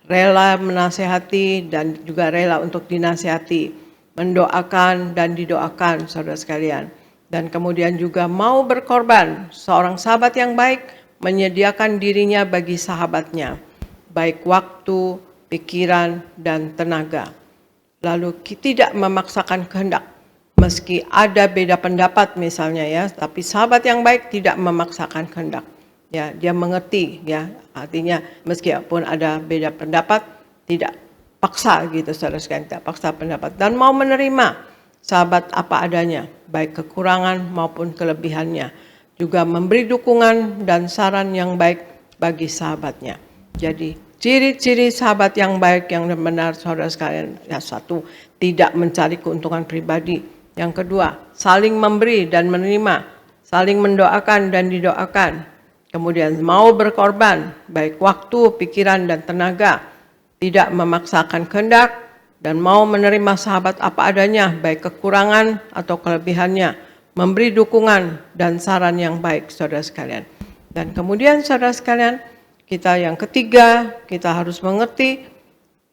Rela menasehati dan juga rela untuk dinasehati, mendoakan dan didoakan, saudara sekalian. Dan kemudian juga mau berkorban. Seorang sahabat yang baik menyediakan dirinya bagi sahabatnya, baik waktu, pikiran, dan tenaga. Lalu tidak memaksakan kehendak, meski ada beda pendapat misalnya ya, tapi sahabat yang baik tidak memaksakan kehendak. Ya, dia mengerti ya, artinya meskipun ada beda pendapat tidak paksa gitu, saudara sekalian, tidak paksa pendapat, dan mau menerima sahabat apa adanya, baik kekurangan maupun kelebihannya, juga memberi dukungan dan saran yang baik bagi sahabatnya. Jadi ciri-ciri sahabat yang baik yang benar, saudara sekalian, ya, satu, tidak mencari keuntungan pribadi. Yang kedua, saling memberi dan menerima, saling mendoakan dan didoakan. Kemudian mau berkorban, baik waktu, pikiran, dan tenaga, tidak memaksakan kehendak, dan mau menerima sahabat apa adanya, baik kekurangan atau kelebihannya, memberi dukungan dan saran yang baik, saudara sekalian. Dan kemudian saudara sekalian, kita yang ketiga, kita harus mengerti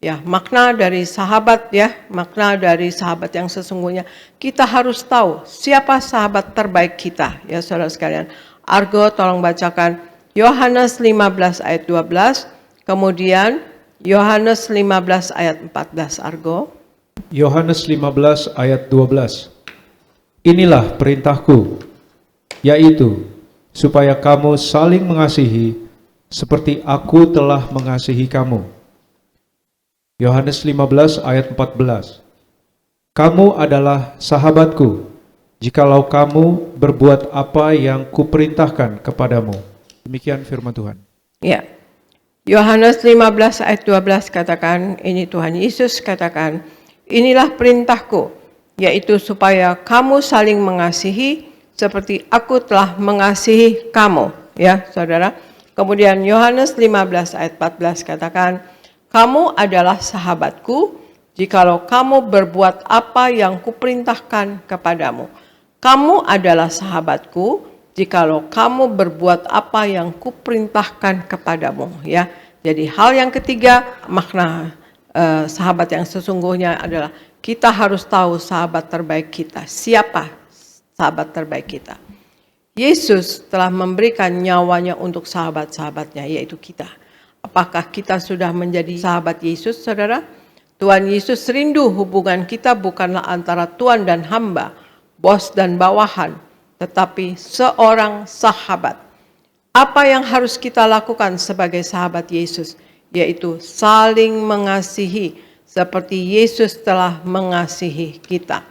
ya makna dari sahabat ya, makna dari sahabat yang sesungguhnya. Kita harus tahu siapa sahabat terbaik kita ya, saudara sekalian. Argo tolong bacakan Yohanes 15 ayat 12, kemudian Yohanes 15 ayat 14, Argo. Yohanes 15 ayat 12. Inilah perintahku, yaitu supaya kamu saling mengasihi seperti aku telah mengasihi kamu. Yohanes 15 ayat 14. Kamu adalah sahabatku, jikalau kamu berbuat apa yang kuperintahkan kepadamu. Demikian firman Tuhan. Ya. Yohanes 15 ayat 12 katakan, ini Tuhan Yesus katakan, inilah perintahku, yaitu supaya kamu saling mengasihi seperti aku telah mengasihi kamu. Ya, saudara. Kemudian Yohanes 15 ayat 14 katakan, kamu adalah sahabatku, jikalau kamu berbuat apa yang kuperintahkan kepadamu. Kamu adalah sahabatku, jikalau kamu berbuat apa yang kuperintahkan kepadamu, ya. Jadi hal yang ketiga, makna sahabat yang sesungguhnya adalah kita harus tahu sahabat terbaik kita. Siapa sahabat terbaik kita? Yesus telah memberikan nyawanya untuk sahabat-sahabatnya, yaitu kita. Apakah kita sudah menjadi sahabat Yesus, saudara? Tuhan Yesus rindu hubungan kita bukanlah antara Tuhan dan hamba, bos dan bawahan, tetapi seorang sahabat. Apa yang harus kita lakukan sebagai sahabat Yesus? Yaitu saling mengasihi seperti Yesus telah mengasihi kita.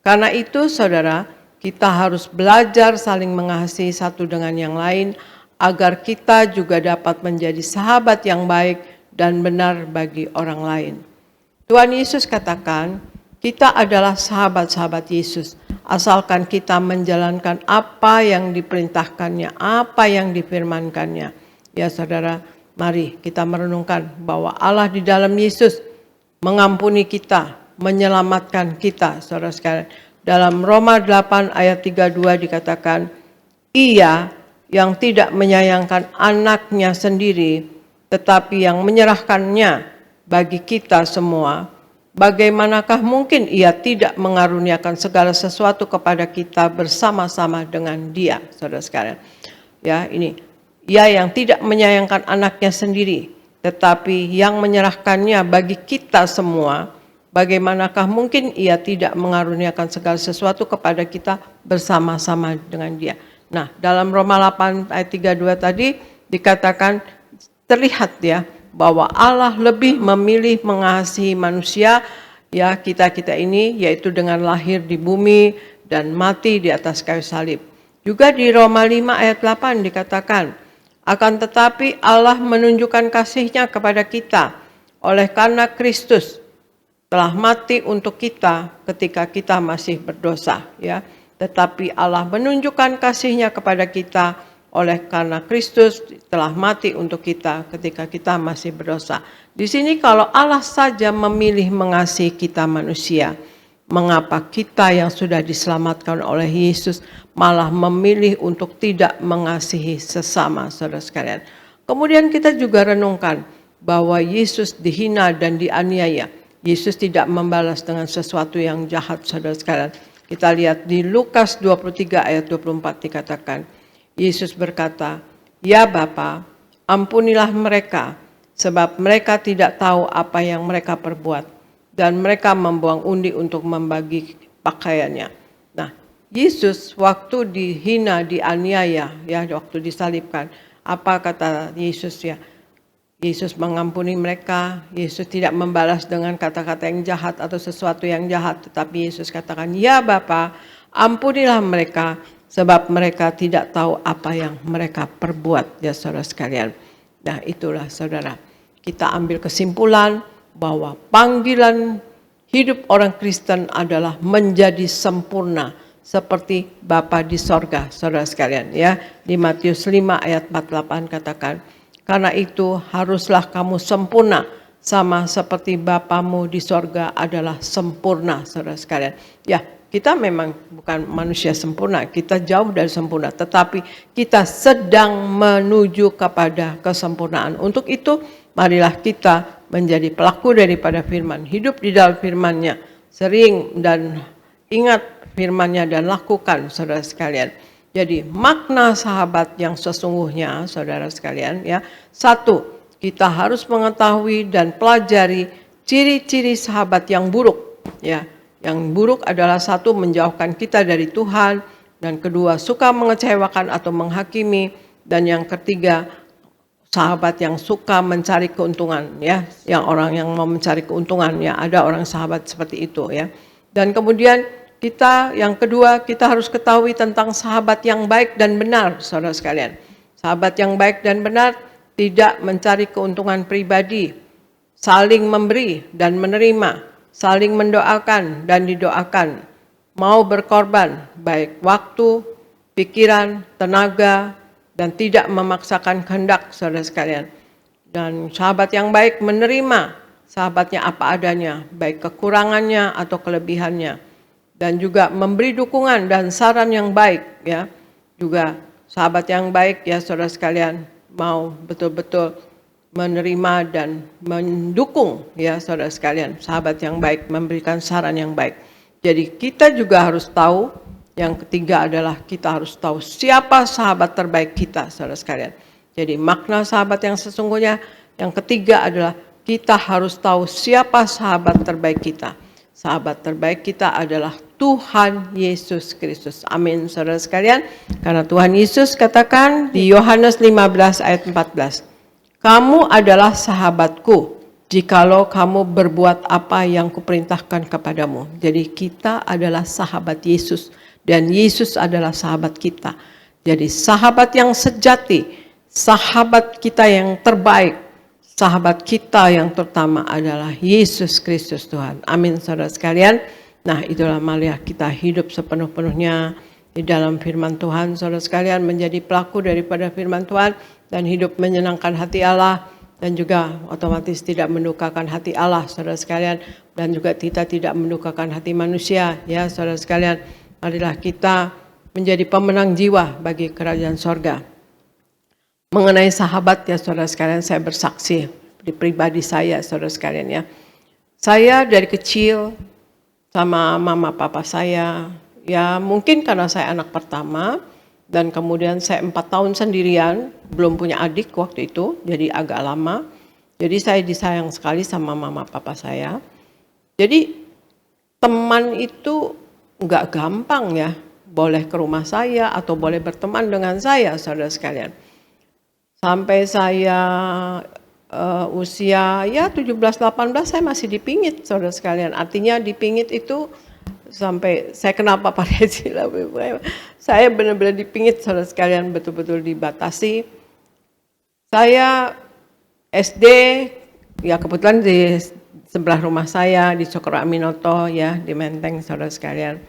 Karena itu saudara, kita harus belajar saling mengasihi satu dengan yang lain agar kita juga dapat menjadi sahabat yang baik dan benar bagi orang lain. Tuhan Yesus katakan, kita adalah sahabat-sahabat Yesus, asalkan kita menjalankan apa yang diperintahkannya, apa yang difirmankannya. Ya saudara, mari kita merenungkan bahwa Allah di dalam Yesus mengampuni kita, menyelamatkan kita, saudara sekalian. Dalam Roma 8 ayat 32 dikatakan, Ia yang tidak menyayangkan anaknya sendiri, tetapi yang menyerahkannya bagi kita semua, bagaimanakah mungkin Ia tidak mengaruniakan segala sesuatu kepada kita bersama-sama dengan Dia, saudara sekalian. Ya, ini Ia yang tidak menyayangkan anaknya sendiri, tetapi yang menyerahkannya bagi kita semua, bagaimanakah mungkin Ia tidak mengaruniakan segala sesuatu kepada kita bersama-sama dengan Dia. Nah, dalam Roma 8 ayat 32 tadi dikatakan, terlihat ya, bahwa Allah lebih memilih mengasihi manusia, ya kita ini, yaitu dengan lahir di bumi dan mati di atas kayu salib. Juga di Roma 5 ayat 8 dikatakan, akan tetapi Allah menunjukkan kasih-Nya kepada kita oleh karena Kristus telah mati untuk kita ketika kita masih berdosa, ya. tetapi Allah menunjukkan kasih-Nya kepada kita oleh karena Kristus telah mati untuk kita ketika kita masih berdosa. Di sini kalau Allah saja memilih mengasihi kita manusia, mengapa kita yang sudah diselamatkan oleh Yesus malah memilih untuk tidak mengasihi sesama, saudara sekalian. Kemudian kita juga renungkan bahwa Yesus dihina dan dianiaya. Yesus tidak membalas dengan sesuatu yang jahat, saudara sekalian. Kita lihat di Lukas 23 ayat 24 dikatakan, Yesus berkata, "Ya Bapa, ampunilah mereka, sebab mereka tidak tahu apa yang mereka perbuat." Dan mereka membuang undi untuk membagi pakaiannya. Nah, Yesus waktu dihina, dianiaya, ya, waktu disalibkan, apa kata Yesus ya? Yesus mengampuni mereka, Yesus tidak membalas dengan kata-kata yang jahat atau sesuatu yang jahat, tetapi Yesus katakan, "Ya Bapa, ampunilah mereka, sebab mereka tidak tahu apa yang mereka perbuat," ya saudara sekalian. Nah, itulah saudara, kita ambil kesimpulan bahwa panggilan hidup orang Kristen adalah menjadi sempurna seperti Bapa di sorga, saudara sekalian, ya. Di Matius 5 ayat 48 katakan, "Karena itu haruslah kamu sempurna sama seperti Bapamu di sorga adalah sempurna," saudara sekalian. Ya, kita memang bukan manusia sempurna, kita jauh dari sempurna, tetapi kita sedang menuju kepada kesempurnaan. Untuk itu, marilah kita menjadi pelaku daripada firman, hidup di dalam firman-Nya, sering dan ingat firman-Nya dan lakukan, saudara sekalian. Jadi makna sahabat yang sesungguhnya, saudara sekalian, ya, satu, kita harus mengetahui dan pelajari ciri-ciri sahabat yang buruk, ya. Yang buruk adalah satu, menjauhkan kita dari Tuhan, dan kedua, suka mengecewakan atau menghakimi, dan yang ketiga, sahabat yang suka mencari keuntungan, ya, yang orang yang mau mencari keuntungan, ya, ada orang sahabat seperti itu, ya. Dan kemudian kita yang kedua, kita harus ketahui tentang sahabat yang baik dan benar, saudara sekalian. Sahabat yang baik dan benar tidak mencari keuntungan pribadi, saling memberi dan menerima, saling mendoakan dan didoakan, mau berkorban baik waktu, pikiran, tenaga, dan tidak memaksakan kehendak, saudara sekalian. Dan sahabat yang baik menerima sahabatnya apa adanya, baik kekurangannya atau kelebihannya. Dan juga memberi dukungan dan saran yang baik, ya. Juga sahabat yang baik, ya saudara sekalian, mau betul-betul menerima dan mendukung, ya saudara sekalian. Sahabat yang baik memberikan saran yang baik. Jadi kita juga harus tahu. Yang ketiga adalah kita harus tahu siapa sahabat terbaik kita, saudara sekalian. Jadi makna sahabat yang sesungguhnya. Yang ketiga adalah kita harus tahu siapa sahabat terbaik kita. Sahabat terbaik kita adalah Tuhan Yesus Kristus. Amin, saudara sekalian. Karena Tuhan Yesus katakan di Yohanes 15 ayat 14. "Kamu adalah sahabatku jikalau kamu berbuat apa yang kuperintahkan kepadamu." Jadi kita adalah sahabat Yesus. Dan Yesus adalah sahabat kita. Jadi sahabat yang sejati, sahabat kita yang terbaik, sahabat kita yang terutama adalah Yesus Kristus Tuhan. Amin, saudara sekalian. Nah, itulah marilah kita hidup sepenuh-penuhnya di dalam firman Tuhan, saudara sekalian, menjadi pelaku daripada firman Tuhan dan hidup menyenangkan hati Allah dan juga otomatis tidak mendukakan hati Allah, saudara sekalian, dan juga kita tidak mendukakan hati manusia, ya saudara sekalian. Marilah kita menjadi pemenang jiwa bagi kerajaan sorga. Mengenai sahabat, ya saudara sekalian, saya bersaksi di pribadi saya, saudara sekalian, ya. Saya dari kecil sama mama papa saya, ya mungkin karena saya anak pertama, dan kemudian saya 4 tahun sendirian, belum punya adik waktu itu, jadi agak lama. Jadi saya disayang sekali sama mama papa saya. Jadi teman itu nggak gampang, ya, boleh ke rumah saya atau boleh berteman dengan saya, saudara sekalian. Sampai saya usia ya 17-18 saya masih dipingit, saudara sekalian. Artinya dipingit itu sampai saya kenal Pak Rezi, saya benar-benar dipingit, saudara sekalian, betul-betul dibatasi. Saya SD, ya kebetulan di sebelah rumah saya di Cokro Aminoto, ya di Menteng, saudara sekalian.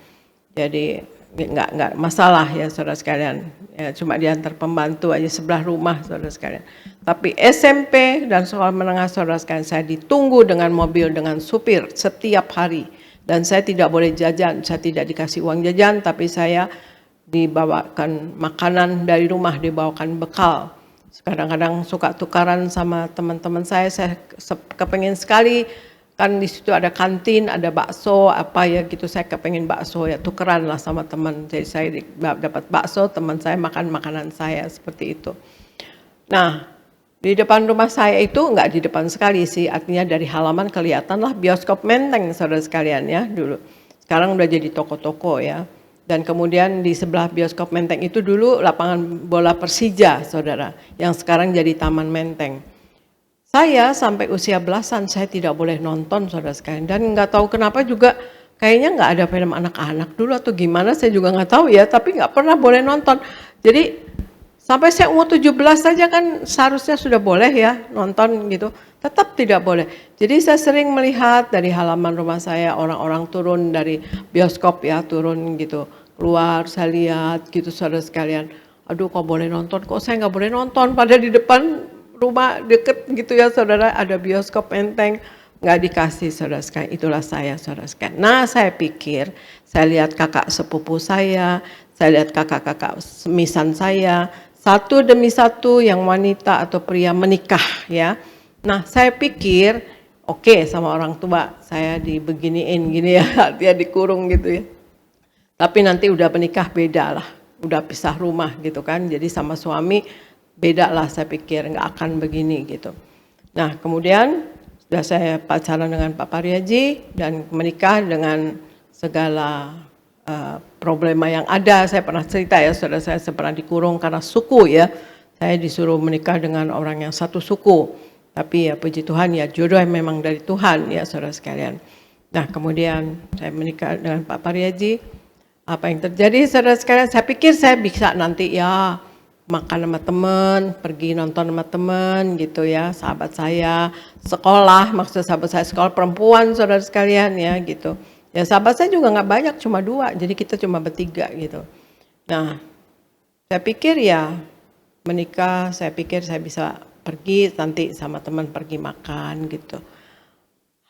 Jadi nggak masalah ya saudara sekalian. Ya, cuma diantar pembantu aja sebelah rumah saudara sekalian. Tapi SMP dan sekolah menengah saudara sekalian, saya ditunggu dengan mobil dengan supir setiap hari. Dan saya tidak boleh jajan, saya tidak dikasih uang jajan, tapi saya dibawakan makanan dari rumah, dibawakan bekal. Kadang-kadang suka tukaran sama teman-teman saya kepengen sekali. Kan di situ ada kantin, ada bakso, apa ya gitu, saya kepengen bakso ya, tukeran lah sama teman. Jadi saya dapat bakso, teman saya makan makanan saya, seperti itu. Nah, di depan rumah saya itu, enggak di depan sekali sih, artinya dari halaman kelihatan lah bioskop Menteng, saudara sekalian ya dulu. Sekarang udah jadi toko-toko ya. Dan kemudian di sebelah bioskop Menteng itu dulu lapangan bola Persija, saudara, yang sekarang jadi Taman Menteng. Saya sampai usia belasan saya tidak boleh nonton saudara sekalian, dan nggak tahu kenapa juga kayaknya nggak ada film anak-anak dulu atau gimana, saya juga nggak tahu ya, tapi nggak pernah boleh nonton. Jadi sampai saya umur 17 saja kan seharusnya sudah boleh ya nonton gitu, tetap tidak boleh. Jadi saya sering melihat dari halaman rumah saya orang-orang turun dari bioskop ya, turun gitu keluar, saya lihat gitu saudara sekalian. Aduh kok boleh nonton, kok saya nggak boleh nonton, padahal di depan rumah deket gitu ya saudara, ada bioskop Menteng, nggak dikasih saudara sekalian. Itulah saya saudara sekalian. Nah saya pikir, saya lihat kakak sepupu saya lihat kakak-kakak semisan saya, satu demi satu yang wanita atau pria menikah ya. Nah saya pikir, oke, sama orang tua saya dibeginiin gini ya, dia dikurung gitu ya. Tapi nanti udah menikah beda lah, udah pisah rumah gitu kan, jadi sama suami beda lah, saya pikir nggak akan begini gitu. Nah kemudian sudah saya pacaran dengan Pak Pariaji dan menikah dengan segala problema yang ada. Saya pernah cerita ya, saudara saya pernah dikurung karena suku ya. Saya disuruh menikah dengan orang yang satu suku. Tapi ya puji Tuhan ya, jodoh yang memang dari Tuhan ya saudara sekalian. Nah kemudian saya menikah dengan Pak Pariaji. Apa yang terjadi saudara sekalian, saya pikir saya bisa nanti ya makan sama teman, pergi nonton sama teman gitu ya, sahabat saya, sekolah, maksud sahabat saya sekolah perempuan saudara sekalian ya gitu. Ya sahabat saya juga nggak banyak, cuma 2, jadi kita cuma bertiga gitu. Nah, saya pikir ya menikah, saya pikir saya bisa pergi nanti sama teman pergi makan gitu.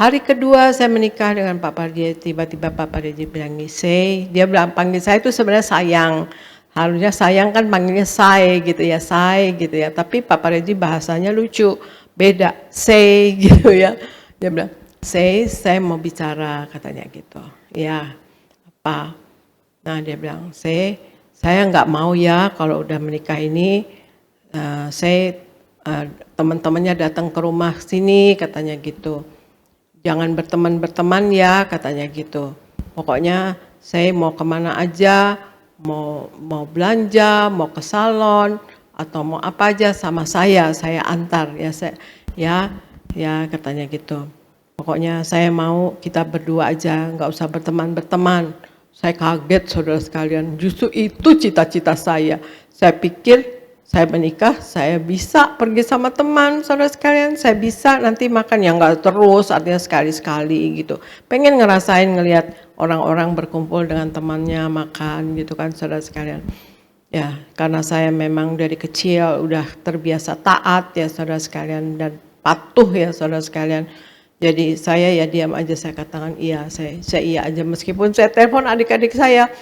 Hari kedua saya menikah dengan Pak Pardi, tiba-tiba Pak Pardi bilang Nisei, dia bilang panggil saya itu sebenarnya sayang. Harusnya sayang kan panggilnya say gitu ya, say gitu ya. Tapi Pak Pardi bahasanya lucu, beda, say gitu ya. Dia bilang, saya mau bicara katanya gitu. Ya, apa? Nah dia bilang, saya nggak mau ya kalau udah menikah ini, teman-temannya datang ke rumah sini katanya gitu. Jangan berteman ya katanya gitu. Pokoknya saya mau kemana aja, mau belanja, mau ke salon atau mau apa aja sama saya antar ya katanya gitu. Pokoknya saya mau kita berdua aja, nggak usah berteman. Saya kaget saudara sekalian, justru itu cita-cita saya. Saya pikir saya menikah, saya bisa pergi sama teman saudara sekalian, saya bisa nanti makan yang nggak terus, artinya sekali-sekali gitu. Pengen ngerasain ngelihat orang-orang berkumpul dengan temannya makan gitu kan saudara sekalian. Ya, karena saya memang dari kecil udah terbiasa taat ya saudara sekalian dan patuh ya saudara sekalian. Jadi saya ya diam aja, saya katakan iya, saya iya aja meskipun saya telepon adik-adik saya,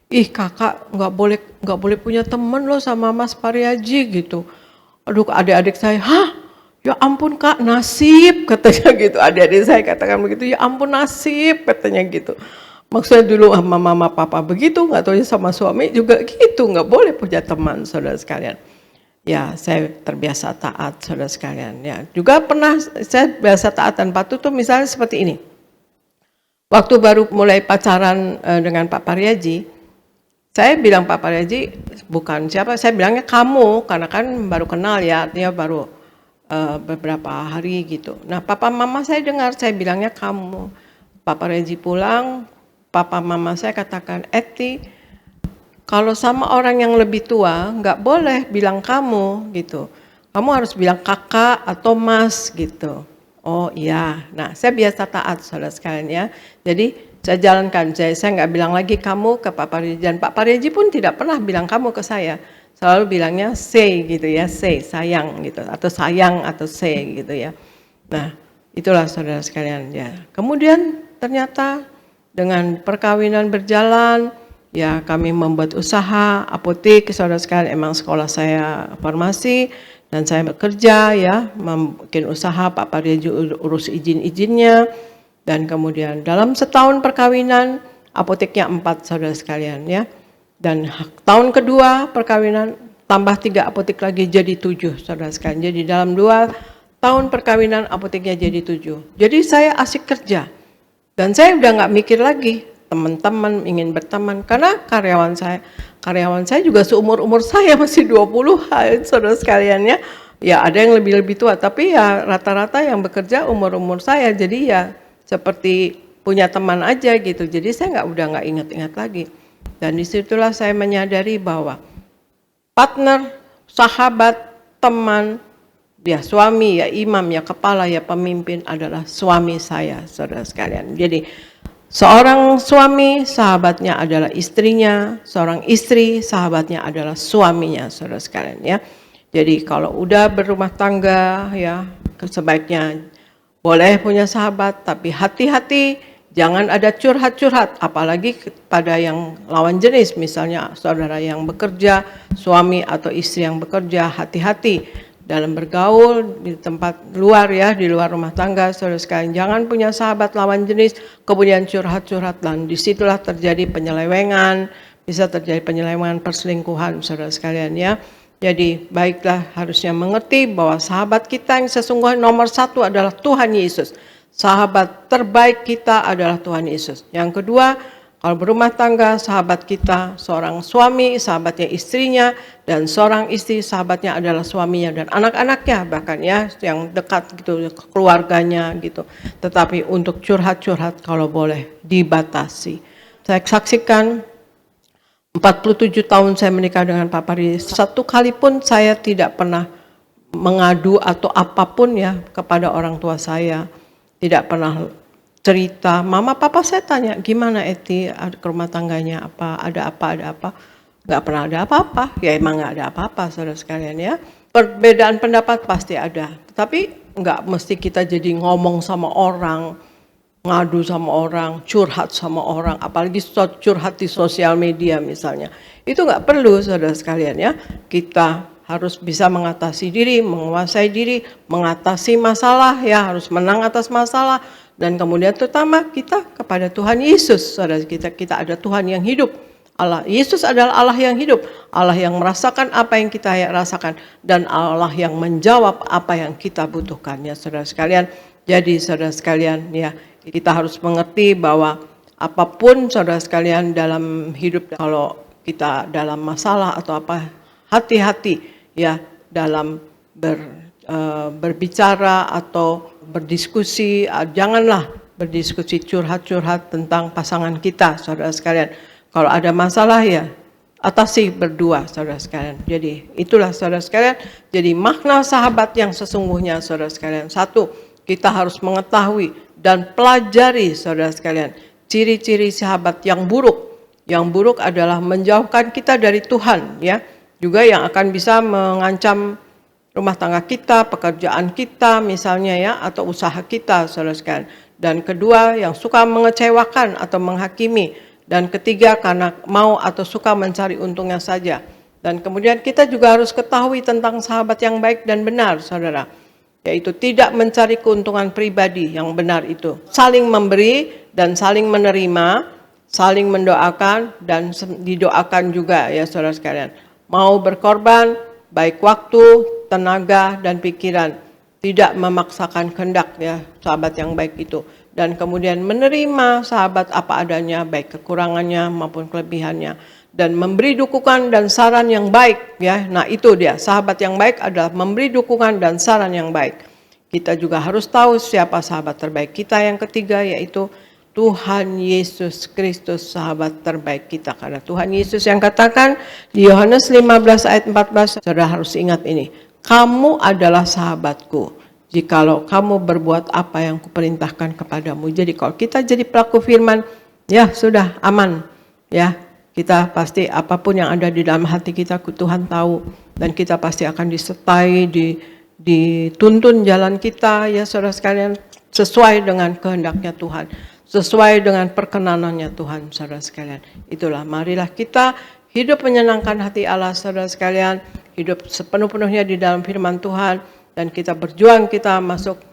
ih kakak nggak boleh punya temen loh sama Mas Pariaji gitu. Aduh adik-adik saya, hah? Ya ampun kak, nasib katanya gitu. Adik-adik saya katakan begitu, ya ampun nasib katanya gitu. Maksudnya dulu sama mama papa begitu, nggak tahu ya sama suami juga gitu, nggak boleh punya teman saudara sekalian. Ya saya terbiasa taat saudara sekalian. Ya juga pernah saya biasa taat dan patuh tuh misalnya seperti ini. Waktu baru mulai pacaran dengan Pak Pariaji, saya bilang Pak Pariaji bukan siapa, saya bilangnya kamu karena kan baru kenal ya, artinya baru beberapa hari gitu. Nah papa mama saya dengar saya bilangnya kamu. Pak Pariaji pulang, papa mama saya katakan, Eti, kalau sama orang yang lebih tua nggak boleh bilang kamu gitu. Kamu harus bilang kakak atau mas gitu. Oh iya, nah saya biasa taat saudara sekalian ya. Jadi saya jalankan. Saya nggak bilang lagi kamu ke Pak Parieji, dan Pak Parieji pun tidak pernah bilang kamu ke saya. Selalu bilangnya say gitu ya, say, sayang gitu, atau sayang atau say gitu ya. Nah, itulah saudara sekalian ya. Kemudian ternyata dengan perkawinan berjalan, ya kami membuat usaha apotek, saudara sekalian. Emang sekolah saya farmasi dan saya bekerja ya, bikin usaha, Pak Parieji urus izin-izinnya. Dan kemudian dalam setahun perkawinan, apoteknya 4 saudara sekalian ya. Dan tahun kedua perkawinan, tambah 3 apotek lagi jadi 7 saudara sekalian. Jadi dalam 2 tahun perkawinan apoteknya jadi 7. Jadi saya asik kerja. Dan saya udah nggak mikir lagi, teman-teman ingin berteman. Karena karyawan saya juga seumur-umur saya, masih 20-an saudara sekalian ya. Ya ada yang lebih-lebih tua, tapi ya rata-rata yang bekerja umur-umur saya. Jadi ya seperti punya teman aja gitu. Jadi saya udah nggak ingat-ingat lagi. Dan disitulah saya menyadari bahwa partner, sahabat, teman, ya suami, ya imam, ya kepala, ya pemimpin adalah suami saya, saudara sekalian. Jadi seorang suami, sahabatnya adalah istrinya, seorang istri, sahabatnya adalah suaminya, saudara sekalian ya. Jadi kalau udah berumah tangga ya, sebaiknya boleh punya sahabat, tapi hati-hati jangan ada curhat-curhat, apalagi pada yang lawan jenis, misalnya saudara yang bekerja, suami atau istri yang bekerja, hati-hati dalam bergaul di tempat luar ya, di luar rumah tangga, saudara sekalian. Jangan punya sahabat lawan jenis, kemudian curhat-curhat, dan disitulah terjadi penyelewengan, bisa terjadi penyelewengan, perselingkuhan, saudara sekalian ya. Jadi baiklah harusnya mengerti bahwa sahabat kita yang sesungguhnya nomor 1 adalah Tuhan Yesus. Sahabat terbaik kita adalah Tuhan Yesus. Yang kedua, kalau berumah tangga, sahabat kita seorang suami, sahabatnya istrinya, dan seorang istri, sahabatnya adalah suaminya dan anak-anaknya, bahkan ya yang dekat gitu, keluarganya gitu. Tetapi untuk curhat-curhat kalau boleh dibatasi. Saya saksikan 47 tahun saya menikah dengan Pak Parieji, satu kali pun saya tidak pernah mengadu atau apapun ya kepada orang tua saya. Tidak pernah cerita, mama papa saya tanya, gimana Eti ke rumah tangganya, ada apa, nggak pernah ada apa-apa, ya emang nggak ada apa-apa saudara sekalian ya. Perbedaan pendapat pasti ada, tapi nggak mesti kita jadi ngomong sama orang, ngadu sama orang, curhat sama orang, apalagi curhat di sosial media misalnya. Itu nggak perlu saudara sekalian ya, kita harus bisa mengatasi diri, menguasai diri, mengatasi masalah ya, harus menang atas masalah. Dan kemudian terutama kita kepada Tuhan Yesus, saudara kita ada Tuhan yang hidup. Allah Yesus adalah Allah yang hidup, Allah yang merasakan apa yang kita rasakan, dan Allah yang menjawab apa yang kita butuhkan ya saudara sekalian. Jadi saudara sekalian ya, kita harus mengerti bahwa apapun saudara sekalian dalam hidup, kalau kita dalam masalah atau apa, hati-hati ya dalam berbicara atau berdiskusi. Janganlah berdiskusi curhat-curhat tentang pasangan kita saudara sekalian. Kalau ada masalah ya atasi berdua saudara sekalian. Jadi itulah saudara sekalian, jadi makna sahabat yang sesungguhnya saudara sekalian. 1, kita harus mengetahui dan pelajari saudara sekalian ciri-ciri sahabat yang buruk. Yang buruk adalah menjauhkan kita dari Tuhan ya. Juga yang akan bisa mengancam rumah tangga kita, pekerjaan kita misalnya ya, atau usaha kita saudara sekalian. Dan kedua, yang suka mengecewakan atau menghakimi. Dan ketiga, karena mau atau suka mencari untungnya saja. Dan kemudian kita juga harus ketahui tentang sahabat yang baik dan benar saudara. Yaitu tidak mencari keuntungan pribadi, yang benar itu. Saling memberi dan saling menerima, saling mendoakan dan didoakan juga ya saudara sekalian. Mau berkorban, baik waktu, tenaga, dan pikiran. Tidak memaksakan kehendak ya, sahabat yang baik itu. Dan kemudian menerima sahabat apa adanya, baik kekurangannya maupun kelebihannya. Dan memberi dukungan dan saran yang baik ya. Nah itu dia, sahabat yang baik adalah memberi dukungan dan saran yang baik. Kita juga harus tahu siapa sahabat terbaik kita. Yang ketiga yaitu Tuhan Yesus Kristus, sahabat terbaik kita. Karena Tuhan Yesus yang katakan di Yohanes 15 ayat 14, saudara harus ingat ini. Kamu adalah sahabatku jikalau kamu berbuat apa yang kuperintahkan kepadamu. Jadi kalau kita jadi pelaku firman, Ya, sudah aman. Ya, kita pasti apapun yang ada di dalam hati kita Tuhan tahu, dan kita pasti akan disertai, dituntun jalan kita ya saudara sekalian sesuai dengan kehendaknya Tuhan, sesuai dengan perkenanannya Tuhan saudara sekalian. Itulah marilah kita hidup menyenangkan hati Allah saudara sekalian, hidup sepenuh-penuhnya di dalam firman Tuhan, dan kita berjuang, kita masuk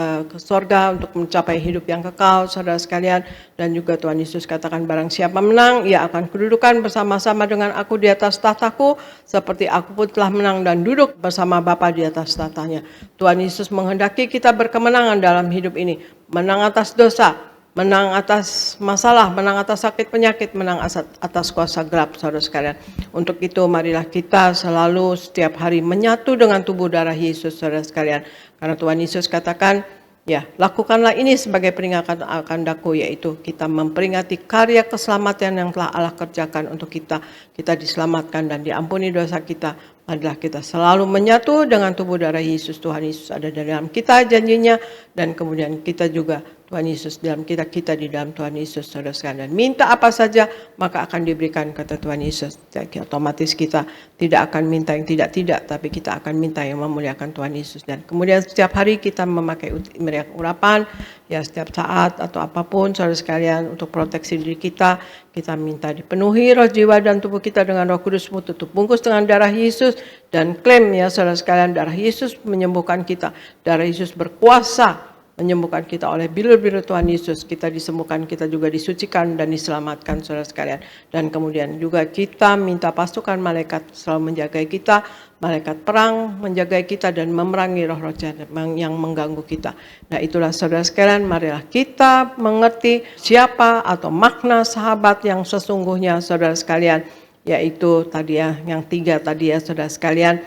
ke sorga untuk mencapai hidup yang kekal saudara sekalian. Dan juga Tuhan Yesus katakan barang siapa menang ia akan kedudukan bersama-sama dengan aku di atas tahtaku, seperti aku pun telah menang dan duduk bersama Bapa di atas tahtanya. Tuhan Yesus menghendaki kita berkemenangan dalam hidup ini, menang atas dosa, menang atas masalah, menang atas sakit penyakit, menang atas kuasa gelap saudara sekalian. Untuk itu marilah kita selalu setiap hari menyatu dengan tubuh darah Yesus saudara sekalian. Karena Tuhan Yesus katakan, ya lakukanlah ini sebagai peringatan akan daku, yaitu kita memperingati karya keselamatan yang telah Allah kerjakan untuk kita. Kita diselamatkan dan diampuni dosa kita. Adalah kita selalu menyatu dengan tubuh darah Yesus. Tuhan Yesus ada di dalam kita janjinya, dan kemudian kita juga Tuhan Yesus dalam kita, kita di dalam Tuhan Yesus saudara sekalian. Minta apa saja maka akan diberikan kata Tuhan Yesus. Jadi otomatis kita tidak akan minta yang tidak-tidak, tapi kita akan minta yang memuliakan Tuhan Yesus. Dan kemudian setiap hari kita memakai urapan ya setiap saat atau apapun saudara sekalian untuk proteksi diri kita. Kita minta dipenuhi roh, jiwa, dan tubuh kita dengan Roh Kudus-Mu, tutup bungkus dengan darah Yesus, dan klaim ya saudara sekalian, darah Yesus menyembuhkan kita. Darah Yesus berkuasa menyembuhkan kita. Oleh bilur-bilur Tuhan Yesus kita disembuhkan, kita juga disucikan dan diselamatkan saudara sekalian. Dan kemudian juga kita minta pasukan malaikat selalu menjaga kita, malaikat perang menjaga kita dan memerangi roh-roh jahat yang mengganggu kita. Nah itulah saudara sekalian, marilah kita mengerti siapa atau makna sahabat yang sesungguhnya saudara sekalian, yaitu tadi ya yang 3 tadi ya saudara sekalian.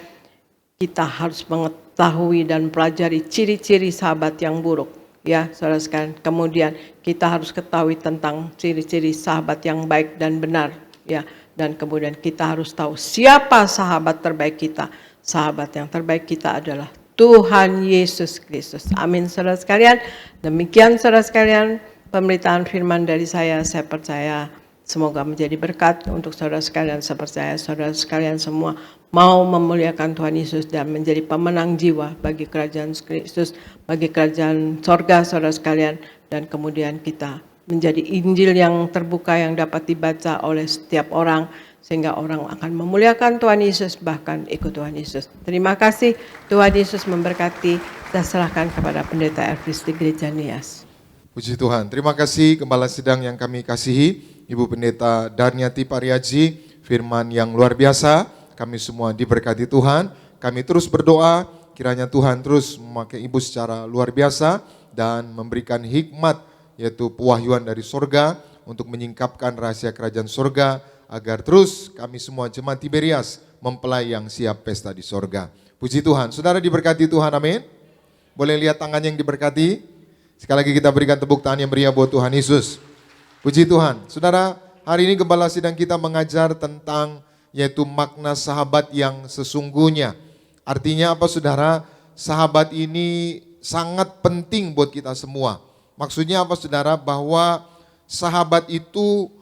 Kita harus mengetahui dan pelajari ciri-ciri sahabat yang buruk ya saudara sekalian. Kemudian kita harus ketahui tentang ciri-ciri sahabat yang baik dan benar ya. Dan kemudian kita harus tahu siapa sahabat terbaik kita. Sahabat yang terbaik kita adalah Tuhan Yesus Kristus. Amin saudara sekalian. Demikian saudara sekalian pemberitaan firman dari saya percaya semoga menjadi berkat untuk saudara sekalian. Saya percaya saudara sekalian semua mau memuliakan Tuhan Yesus dan menjadi pemenang jiwa bagi kerajaan Kristus, bagi kerajaan sorga saudara sekalian. Dan kemudian kita menjadi Injil yang terbuka yang dapat dibaca oleh setiap orang, sehingga orang akan memuliakan Tuhan Yesus, bahkan ikut Tuhan Yesus. Terima kasih, Tuhan Yesus memberkati. Saya serahkan kepada Pendeta Elvis di Gereja Nias. Puji Tuhan, terima kasih Gembala Sidang yang kami kasihi, Ibu Pendeta Darniati Pariaji, firman yang luar biasa. Kami semua diberkati Tuhan. Kami terus berdoa kiranya Tuhan terus memakai Ibu secara luar biasa dan memberikan hikmat, yaitu pewahyuan dari sorga untuk menyingkapkan rahasia kerajaan sorga, agar terus kami semua jemaat Tiberias mempelai yang siap pesta di sorga. Puji Tuhan, saudara diberkati Tuhan, amin. Boleh lihat tangan yang diberkati? Sekali lagi kita berikan tepuk tangan yang meriah buat Tuhan Yesus. Puji Tuhan, saudara, hari ini Gembala Sidang kita mengajar tentang yaitu makna sahabat yang sesungguhnya. Artinya apa saudara? Sahabat ini sangat penting buat kita semua. Maksudnya apa saudara? Bahwa sahabat itu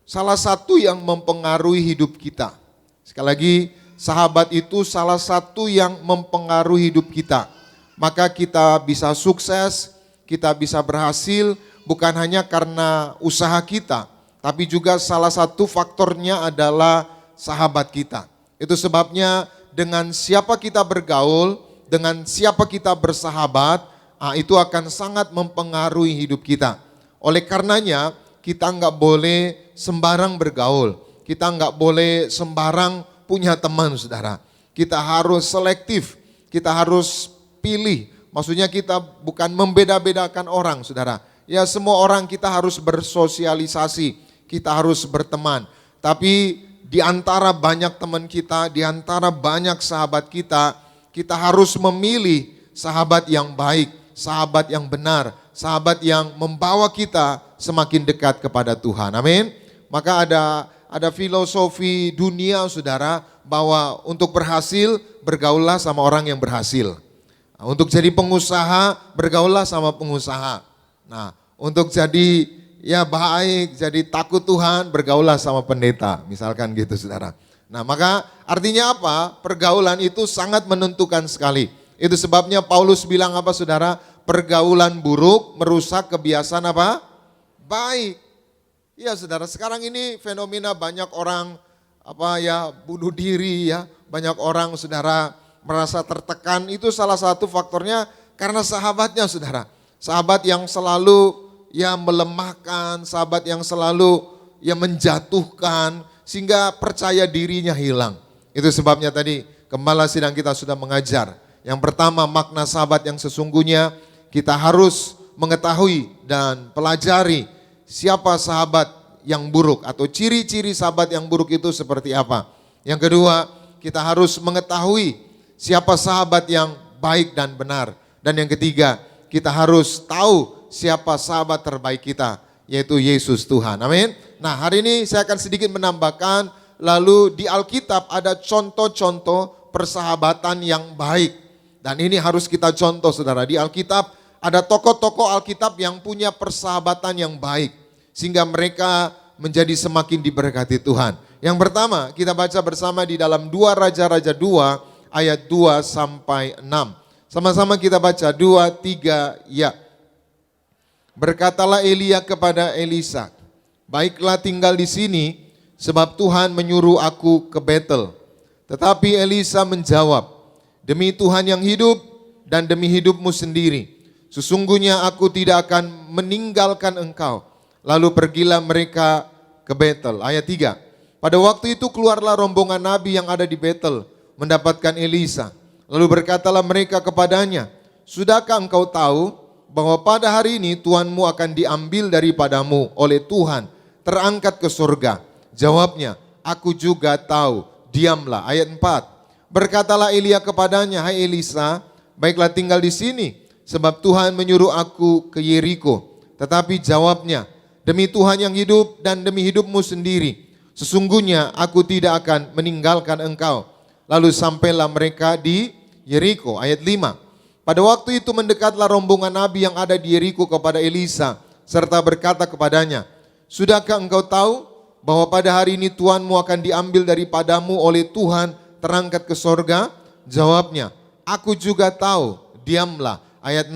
salah satu yang mempengaruhi hidup kita. Sekali lagi, sahabat itu salah satu yang mempengaruhi hidup kita. Maka kita bisa sukses, kita bisa berhasil bukan hanya karena usaha kita, tapi juga salah satu faktornya adalah sahabat kita. Itu sebabnya dengan siapa kita bergaul, dengan siapa kita bersahabat, itu akan sangat mempengaruhi hidup kita. Oleh karenanya kita nggak boleh sembarang bergaul, kita nggak boleh sembarang punya teman saudara. Kita harus selektif, kita harus pilih. Maksudnya kita bukan membeda-bedakan orang saudara. Ya semua orang kita harus bersosialisasi, kita harus berteman. Tapi di antara banyak teman kita, di antara banyak sahabat kita, kita harus memilih sahabat yang baik, sahabat yang benar, sahabat yang membawa kita semakin dekat kepada Tuhan. Amin. Maka ada filosofi dunia saudara, bahwa untuk berhasil bergaullah sama orang yang berhasil. Nah, untuk jadi pengusaha bergaullah sama pengusaha. Nah, untuk jadi ya baik, jadi takut Tuhan, bergaulah sama pendeta, misalkan gitu saudara. Nah maka artinya apa? Pergaulan itu sangat menentukan sekali. Itu sebabnya Paulus bilang apa saudara? Pergaulan buruk merusak kebiasaan apa? Baik. Iya saudara, sekarang ini fenomena banyak orang bunuh diri ya. Banyak orang saudara merasa tertekan, itu salah satu faktornya karena sahabatnya saudara. Sahabat yang selalu melemahkan, sahabat yang selalu menjatuhkan sehingga percaya dirinya hilang. Itu sebabnya tadi gembala sidang kita sudah mengajar. Yang pertama, makna sahabat yang sesungguhnya kita harus mengetahui dan pelajari siapa sahabat yang buruk atau ciri-ciri sahabat yang buruk itu seperti apa. Yang kedua, kita harus mengetahui siapa sahabat yang baik dan benar. Dan yang ketiga, kita harus tahu siapa sahabat terbaik kita, yaitu Yesus Tuhan. Amin. Nah, hari ini saya akan sedikit menambahkan, lalu di Alkitab ada contoh-contoh persahabatan yang baik. Dan ini harus kita contoh saudara. Di Alkitab ada tokoh-tokoh Alkitab yang punya persahabatan yang baik. Sehingga mereka menjadi semakin diberkati Tuhan. Yang pertama kita baca bersama di dalam 2 Raja-Raja 2 ayat 2 sampai 6. Sama-sama kita baca 2, 3, ya. Berkatalah Elia kepada Elisa, baiklah tinggal di sini sebab Tuhan menyuruh aku ke Betel. Tetapi Elisa menjawab, demi Tuhan yang hidup dan demi hidupmu sendiri, sesungguhnya aku tidak akan meninggalkan engkau. Lalu pergilah mereka ke Betel. Ayat 3. Pada waktu itu keluarlah rombongan nabi yang ada di Betel mendapatkan Elisa. Lalu berkatalah mereka kepadanya, sudahkah engkau tahu bahwa pada hari ini Tuhanmu akan diambil daripadamu oleh Tuhan, terangkat ke surga? Jawabnya, aku juga tahu, diamlah. Ayat 4. Berkatalah Elia kepadanya, hai Elisa, baiklah tinggal di sini, sebab Tuhan menyuruh aku ke Yeriko. Tetapi jawabnya, demi Tuhan yang hidup dan demi hidupmu sendiri, sesungguhnya aku tidak akan meninggalkan engkau. Lalu sampailah mereka di Yeriko. Ayat 5. Pada waktu itu mendekatlah rombongan nabi yang ada di Yeriko kepada Elisa, serta berkata kepadanya, sudahkah engkau tahu bahwa pada hari ini Tuhanmu akan diambil daripadamu oleh Tuhan, terangkat ke sorga? Jawabnya, aku juga tahu, diamlah. Ayat 6.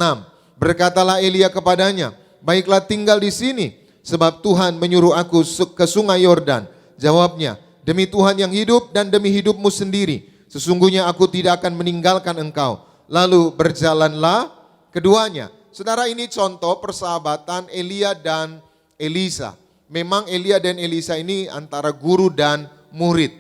Berkatalah Elia kepadanya, baiklah tinggal di sini, sebab Tuhan menyuruh aku ke sungai Yordan. Jawabnya, demi Tuhan yang hidup dan demi hidupmu sendiri, sesungguhnya aku tidak akan meninggalkan engkau. Lalu berjalanlah keduanya. Saudara, ini contoh persahabatan Elia dan Elisa. Memang Elia dan Elisa ini antara guru dan murid.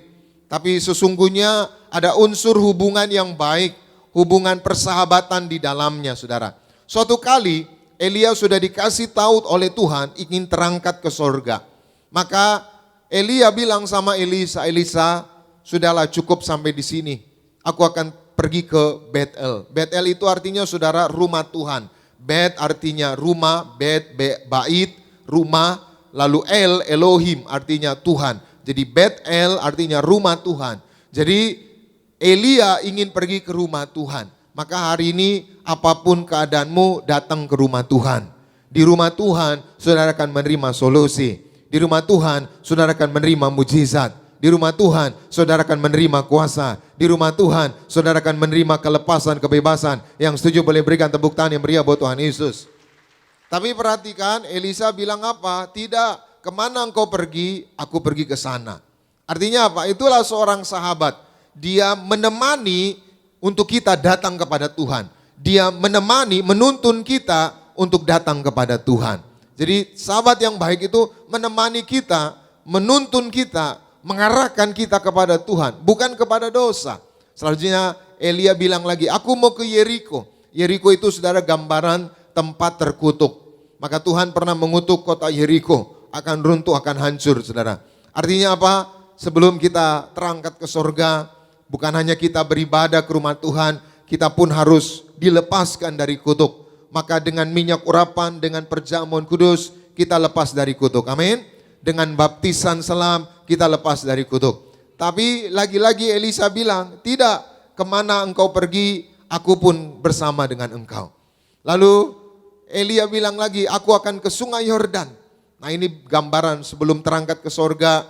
Tapi sesungguhnya ada unsur hubungan yang baik, hubungan persahabatan di dalamnya saudara. Suatu kali Elia sudah dikasih tahu oleh Tuhan ingin terangkat ke sorga. Maka Elia bilang sama Elisa, Elisa sudahlah cukup sampai di sini. Aku akan pergi ke Betel. Betel itu artinya saudara rumah Tuhan. Bet artinya rumah, bait, rumah. Lalu Elohim artinya Tuhan. Jadi Betel artinya rumah Tuhan. Jadi Elia ingin pergi ke rumah Tuhan. Maka hari ini apapun keadaanmu datang ke rumah Tuhan. Di rumah Tuhan saudara akan menerima solusi. Di rumah Tuhan saudara akan menerima mujizat. Di rumah Tuhan saudara akan menerima kuasa. Di rumah Tuhan saudara akan menerima kelepasan, kebebasan. Yang setuju boleh berikan tepuk tangan yang meriah buat Tuhan Yesus. Tapi perhatikan Elisa bilang apa? Tidak, kemana engkau pergi? Aku pergi ke sana. Artinya apa? Itulah seorang sahabat. Dia menemani untuk kita datang kepada Tuhan. Dia menemani, menuntun kita untuk datang kepada Tuhan. Jadi sahabat yang baik itu menemani kita, menuntun kita, mengarahkan kita kepada Tuhan, bukan kepada dosa. Selanjutnya Elia bilang lagi, aku mau ke Yeriko. Yeriko itu saudara gambaran tempat terkutuk. Maka Tuhan pernah mengutuk kota Yeriko, akan runtuh, akan hancur saudara. Artinya apa? Sebelum kita terangkat ke sorga, bukan hanya kita beribadah ke rumah Tuhan, kita pun harus dilepaskan dari kutuk. Maka dengan minyak urapan, dengan perjamuan kudus, kita lepas dari kutuk. Amin. Dengan baptisan selam, kita lepas dari kutuk. Tapi lagi-lagi Elisa bilang, tidak, kemana engkau pergi, aku pun bersama dengan engkau. Lalu Elia bilang lagi, aku akan ke sungai Yordan. Nah ini gambaran sebelum terangkat ke sorga,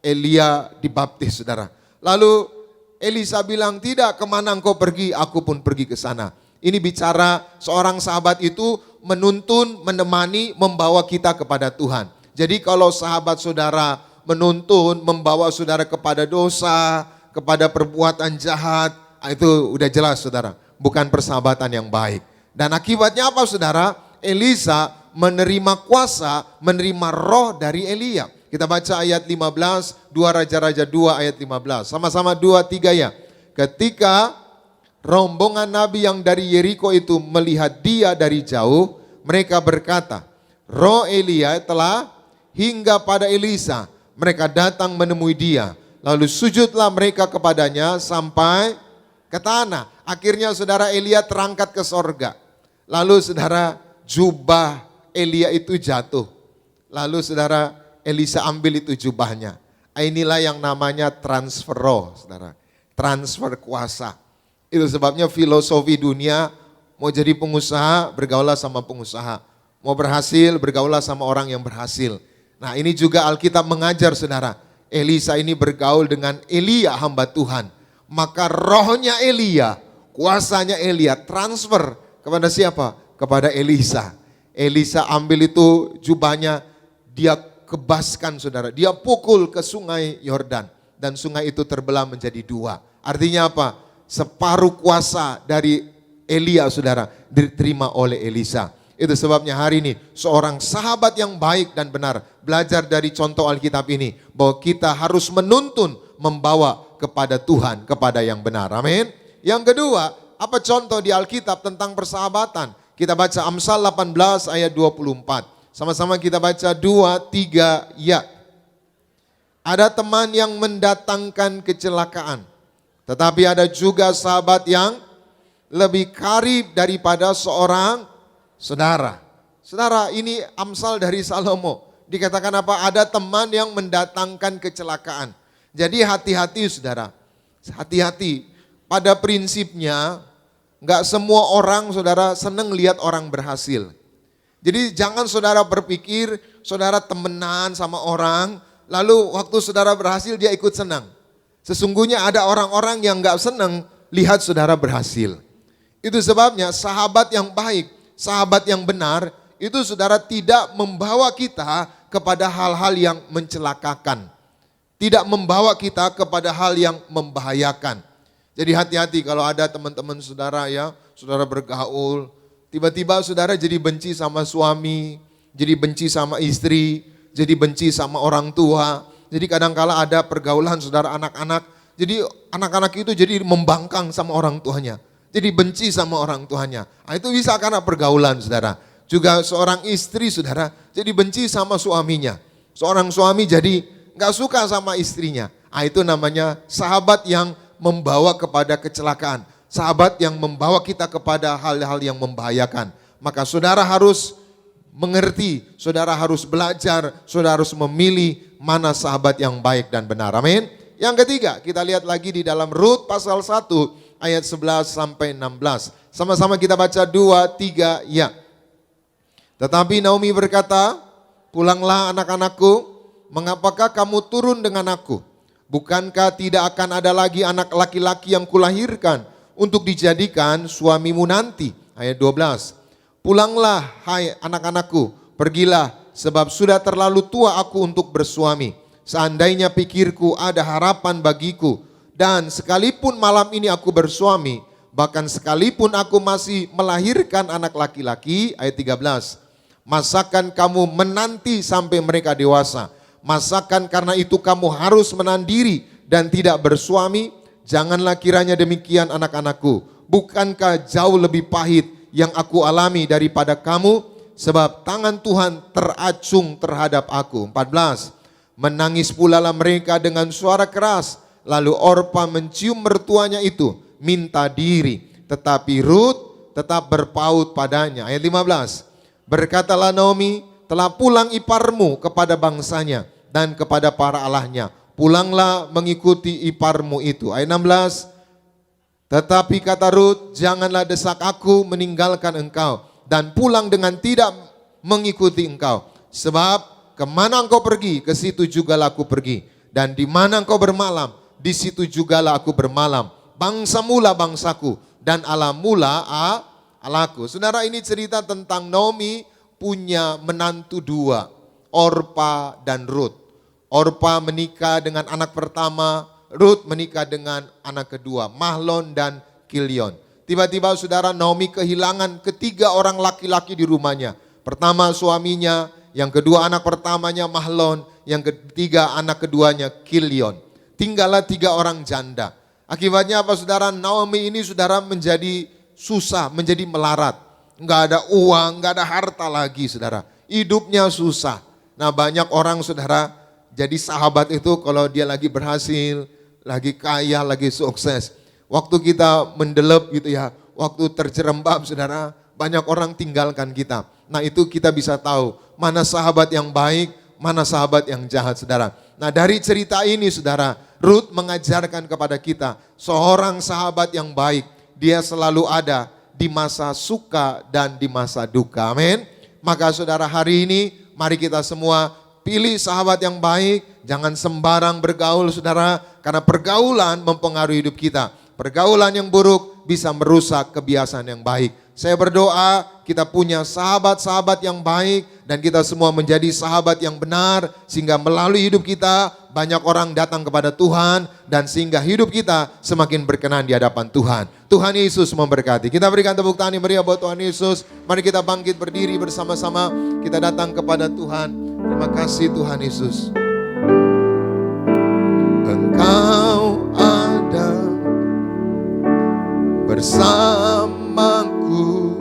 Elia dibaptis saudara. Lalu Elisa bilang, tidak, kemana engkau pergi, aku pun pergi ke sana. Ini bicara seorang sahabat itu menuntun, menemani, membawa kita kepada Tuhan. Jadi kalau sahabat saudara menuntun, membawa saudara kepada dosa, kepada perbuatan jahat, itu udah jelas saudara, bukan persahabatan yang baik. Dan akibatnya apa saudara? Elisa menerima kuasa, menerima roh dari Elia. Kita baca ayat 15, 2 Raja-Raja 2 ayat 15. Sama-sama 2, 3 ya. Ketika rombongan nabi yang dari Yeriko itu melihat dia dari jauh, mereka berkata, roh Elia telah hingga pada Elisa. Mereka datang menemui dia. Lalu sujudlah mereka kepadanya sampai ke tanah. Akhirnya saudara Elia terangkat ke sorga. Lalu saudara jubah Elia itu jatuh. Lalu saudara Elisa ambil itu jubahnya. Inilah yang namanya transfer roh saudara. Transfer kuasa. Itu sebabnya filosofi dunia, mau jadi pengusaha bergaulah sama pengusaha. Mau berhasil bergaulah sama orang yang berhasil. Nah ini juga Alkitab mengajar saudara. Elisa ini bergaul dengan Elia hamba Tuhan. Maka rohnya Elia, kuasanya Elia transfer kepada siapa? Kepada Elisa. Elisa ambil itu jubahnya, dia kebaskan saudara. Dia pukul ke sungai Yordan. Dan sungai itu terbelah menjadi dua. Artinya apa? Separuh kuasa dari Elia saudara diterima oleh Elisa. Itu sebabnya hari ini seorang sahabat yang baik dan benar belajar dari contoh Alkitab ini. Bahwa kita harus menuntun, membawa kepada Tuhan, kepada yang benar. Amin. Yang kedua, apa contoh di Alkitab tentang persahabatan? Kita baca Amsal 18 ayat 24. Sama-sama kita baca 2, 3, ya. Ada teman yang mendatangkan kecelakaan. Tetapi ada juga sahabat yang lebih karib daripada seorang saudara. Saudara, ini Amsal dari Salomo. Dikatakan apa? Ada teman yang mendatangkan kecelakaan. Jadi hati-hati saudara. Hati-hati. Pada prinsipnya, enggak semua orang saudara senang lihat orang berhasil. Jadi jangan saudara berpikir saudara temenan sama orang, lalu waktu saudara berhasil dia ikut senang. Sesungguhnya ada orang-orang yang enggak senang lihat saudara berhasil. Itu sebabnya sahabat yang baik, sahabat yang benar, itu saudara tidak membawa kita kepada hal-hal yang mencelakakan. Tidak membawa kita kepada hal yang membahayakan. Jadi hati-hati kalau ada teman-teman saudara ya, saudara bergaul, tiba-tiba saudara jadi benci sama suami, jadi benci sama istri, jadi benci sama orang tua. Jadi kadang-kala ada pergaulan saudara anak-anak, jadi anak-anak itu jadi membangkang sama orang tuanya. Jadi benci sama orang tuanya. Nah, itu bisa karena pergaulan saudara. Juga seorang istri saudara jadi benci sama suaminya. Seorang suami jadi gak suka sama istrinya. Nah, itu namanya sahabat yang membawa kepada kecelakaan. Sahabat yang membawa kita kepada hal-hal yang membahayakan. Maka saudara harus mengerti, saudara harus belajar, saudara harus memilih mana sahabat yang baik dan benar. Amin. Yang ketiga, kita lihat lagi di dalam Rut pasal 1 ayat 11 sampai 16. Sama-sama kita baca 2, 3, ya. Tetapi Naomi berkata, pulanglah anak-anakku, mengapakah kamu turun dengan aku? Bukankah tidak akan ada lagi anak laki-laki yang kulahirkan untuk dijadikan suamimu nanti? Ayat 12. Pulanglah hai anak-anakku, pergilah sebab sudah terlalu tua aku untuk bersuami. Seandainya pikirku ada harapan bagiku, dan sekalipun malam ini aku bersuami, bahkan sekalipun aku masih melahirkan anak laki-laki, ayat 13. Masakan kamu menanti sampai mereka dewasa? Masakan karena itu kamu harus menahan diri dan tidak bersuami? Janganlah kiranya demikian anak-anakku. Bukankah jauh lebih pahit yang aku alami daripada kamu? Sebab tangan Tuhan teracung terhadap aku. 14. Menangis pula lah mereka dengan suara keras. Lalu Orpa mencium mertuanya itu, minta diri. Tetapi Rut tetap berpaut padanya. Ayat 15. Berkatalah Naomi, telah pulang iparmu kepada bangsanya dan kepada para allahnya. Pulanglah mengikuti iparmu itu. Ayat 16. Tetapi kata Rut, janganlah desak aku meninggalkan engkau dan pulang dengan tidak mengikuti engkau. Sebab kemana engkau pergi, ke situ jugalah aku pergi. Dan di mana engkau bermalam, di situ jugalah aku bermalam. Bangsa mula bangsaku, dan Allah mula Allahku. Saudara, ini cerita tentang Naomi punya menantu dua, Orpa dan Ruth. Orpa menikah dengan anak pertama, Ruth menikah dengan anak kedua, Mahlon dan Kilion. Tiba-tiba saudara, Naomi kehilangan ketiga orang laki-laki di rumahnya. Pertama suaminya, yang kedua anak pertamanya Mahlon, yang ketiga anak keduanya Kilion. Tinggallah 3 orang janda. Akibatnya apa saudara? Naomi ini saudara menjadi susah, menjadi melarat. Enggak ada uang, enggak ada harta lagi saudara. Hidupnya susah. Nah, banyak orang saudara jadi sahabat itu kalau dia lagi berhasil, lagi kaya, lagi sukses. Waktu kita mendelep gitu ya, waktu terjerembab saudara, banyak orang tinggalkan kita. Nah, itu kita bisa tahu mana sahabat yang baik, mana sahabat yang jahat saudara. Nah, dari cerita ini saudara, Ruth mengajarkan kepada kita seorang sahabat yang baik. Dia selalu ada di masa suka dan di masa duka. Amin. Maka saudara, hari ini mari kita semua pilih sahabat yang baik. Jangan sembarang bergaul saudara, karena pergaulan mempengaruhi hidup kita. Pergaulan yang buruk bisa merusak kebiasaan yang baik. Saya berdoa kita punya sahabat-sahabat yang baik dan kita semua menjadi sahabat yang benar, sehingga melalui hidup kita banyak orang datang kepada Tuhan dan sehingga hidup kita semakin berkenan di hadapan Tuhan. Tuhan Yesus memberkati. Kita berikan tepuk tangan yang meriah buat Tuhan Yesus. Mari kita bangkit berdiri bersama-sama. Kita datang kepada Tuhan. Terima kasih Tuhan Yesus. Engkau ada bersamaku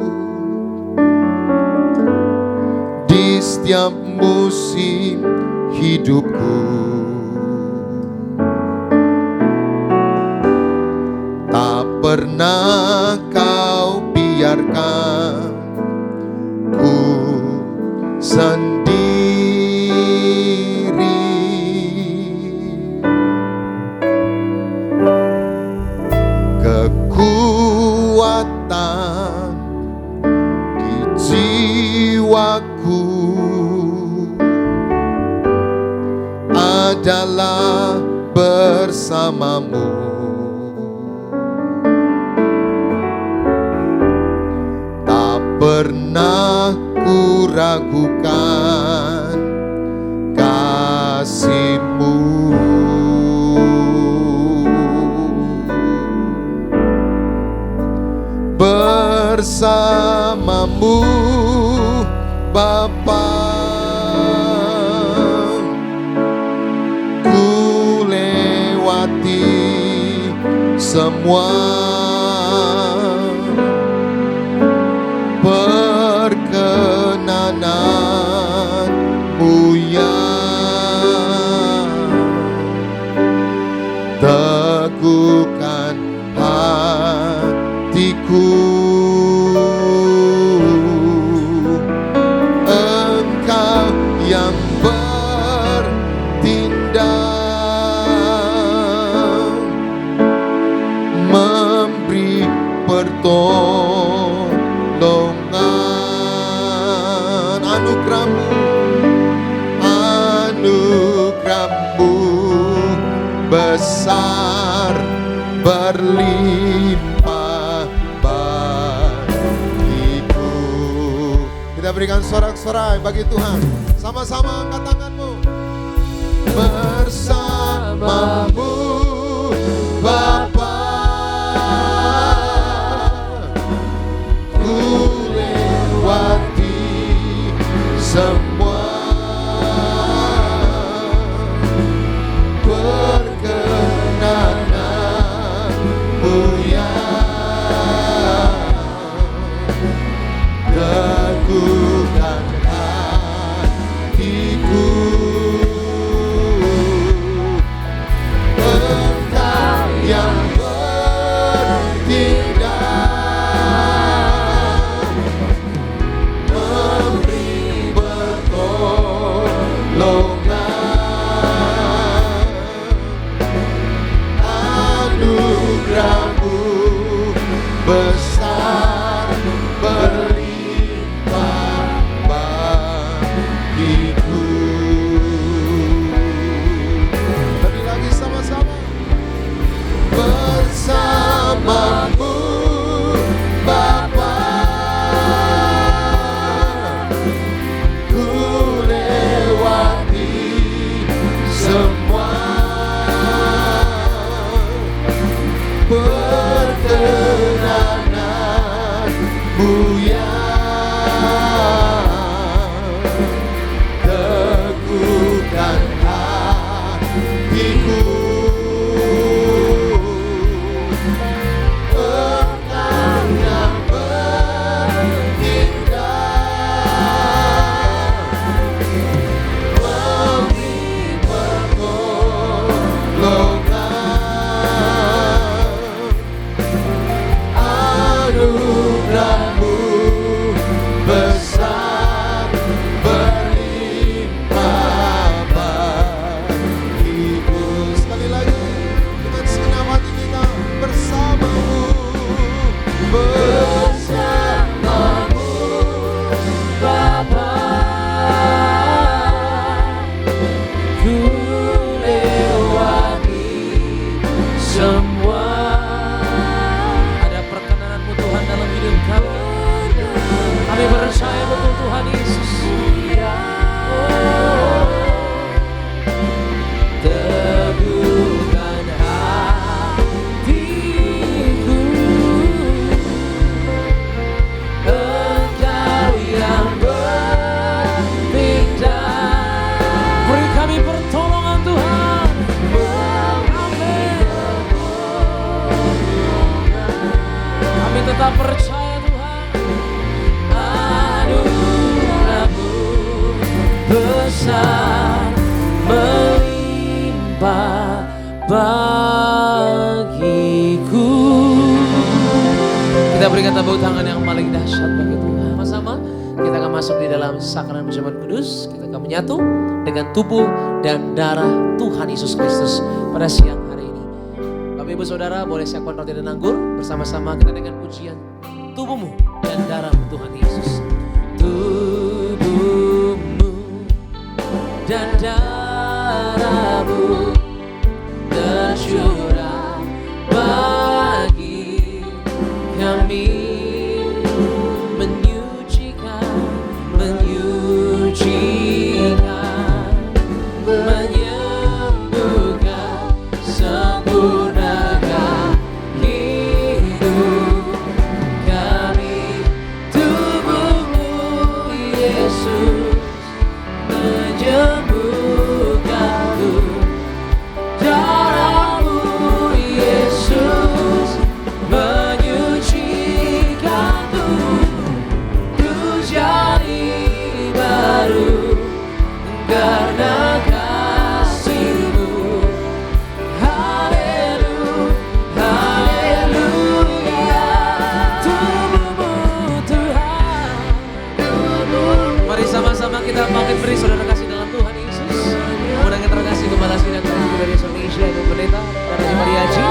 di setiap musim hidupku. Tak pernah kau biarkan ku sendiri. Kekuatan di jiwaku adalah bersamamu. Tak pernah ku ragukan kasih-Mu. Bersamamu Bapa, ku lewati semua perkenanan-Mu yang teguhkan hatiku. Engkau yang bertindak, memberi pertolongan. Anugerah-Mu besar berlimpah bagiku. Kita berikan sorak-sorai bagi Tuhan. Sama-sama angkat tanganmu. Bersamamu Bapa, ku lewati semua perkenanan-Mu yang teguhkan hatiku. bersamamu Bapa. Ku lewati semua perkenananmu yang teguhkan hatiku. Engkau yang menindak demi pertolongan. Anugerahmu besar berlimpah bagiku. Sekali lagi dengan segenap hati kita bersamamu, bersamamu Bapa. Ku lewati semua. Ada perkenananmu Tuhan dalam hidup kami. Kami percaya betul Tuhan Yesus. Teguhkan hatiku. Engkau yang bertindak. Beri kami pertolongan Tuhan. Amin. Kami tetap percaya Tuhan. Anugerahmu besar melimpah bagiku. Kita berikan tepuk tangan yang paling dahsyat bagi Tuhan. Sama-sama kita akan masuk di dalam sakramen perjamuan kudus. Kita akan menyatu dengan tubuh dan darah Tuhan Yesus Kristus pada siang hari ini. Bapak Ibu Saudara, boleh siapkan roti dan anggur. Bersama-sama kita dengan pujian tubuhmu dan darahmu Tuhan Yesus. Tubuhmu dan darahmu tercurah bagi kami, menyucikan, menyembuhkan, sempurnakan hidup kami. Tubuhmu Yesus menyembuhkanku, darahmu Yesus menyucikanku. Ku jadi baru karena kasih-Mu. Haleluya, haleluya. Tubuhmu Tuhan, tubuhmu. Mari sama-sama kita bangkit beri saudara kasih dalam Tuhan Yesus. Mengucapkan terima kasih kepada sidang Tuhan dari Indonesia, Ibu Pendeta dan Haji Mariaji.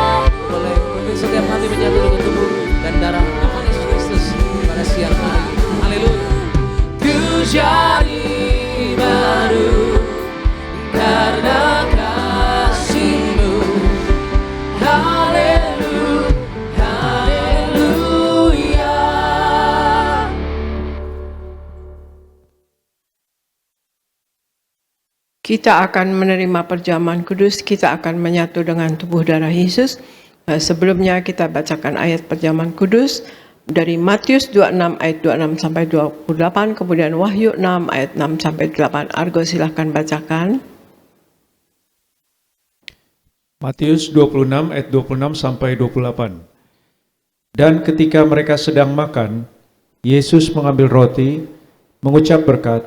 Boleh untuk setiap hati menyatu dengan tubuh dan darah Tuhan Yesus Kristus pada siang hari ini. Haleluya. Ku jadi baru karena kasih-Mu. Haleluya, haleluya. Kita akan menerima perjamuan kudus, kita akan menyatu dengan tubuh darah Yesus. Sebelumnya kita bacakan ayat perjamuan kudus dari Matius 26 ayat 26 sampai 28, kemudian Wahyu 6 ayat 6 sampai 8. Argo silahkan bacakan. Matius 26 ayat 26 sampai 28. Dan ketika mereka sedang makan, Yesus mengambil roti, mengucap berkat,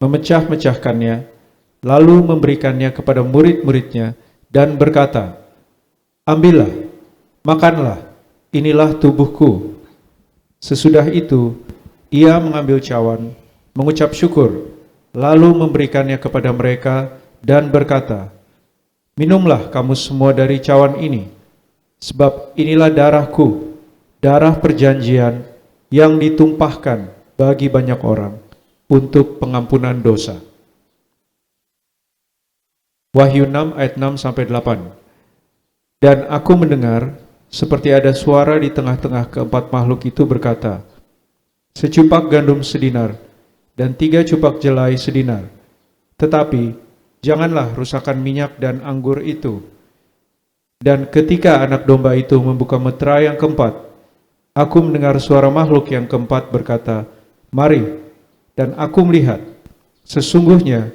memecah-mecahkannya, lalu memberikannya kepada murid-muridnya dan berkata, "Ambillah, makanlah, inilah tubuhku." Sesudah itu, ia mengambil cawan, mengucap syukur, lalu memberikannya kepada mereka dan berkata, "Minumlah kamu semua dari cawan ini, sebab inilah darahku, darah perjanjian yang ditumpahkan bagi banyak orang untuk pengampunan dosa." Wahyu 6 ayat 6 sampai 8. Dan aku mendengar seperti ada suara di tengah-tengah keempat makhluk itu berkata, secupak gandum sedinar, dan 3 cupak jelai sedinar. Tetapi janganlah rusakkan minyak dan anggur itu. Dan ketika anak domba itu membuka meterai yang keempat, aku mendengar suara makhluk yang keempat berkata, mari. Dan aku melihat, sesungguhnya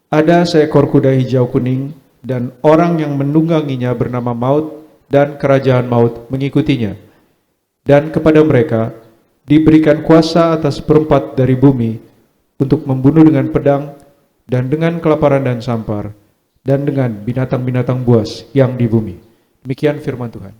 ada seekor kuda hijau kuning, dan orang yang menungganginya bernama Maut, dan kerajaan maut mengikutinya. Dan kepada mereka diberikan kuasa atas seperempat dari bumi untuk membunuh dengan pedang, dan dengan kelaparan dan sampar, dan dengan binatang-binatang buas yang di bumi. Demikian firman Tuhan.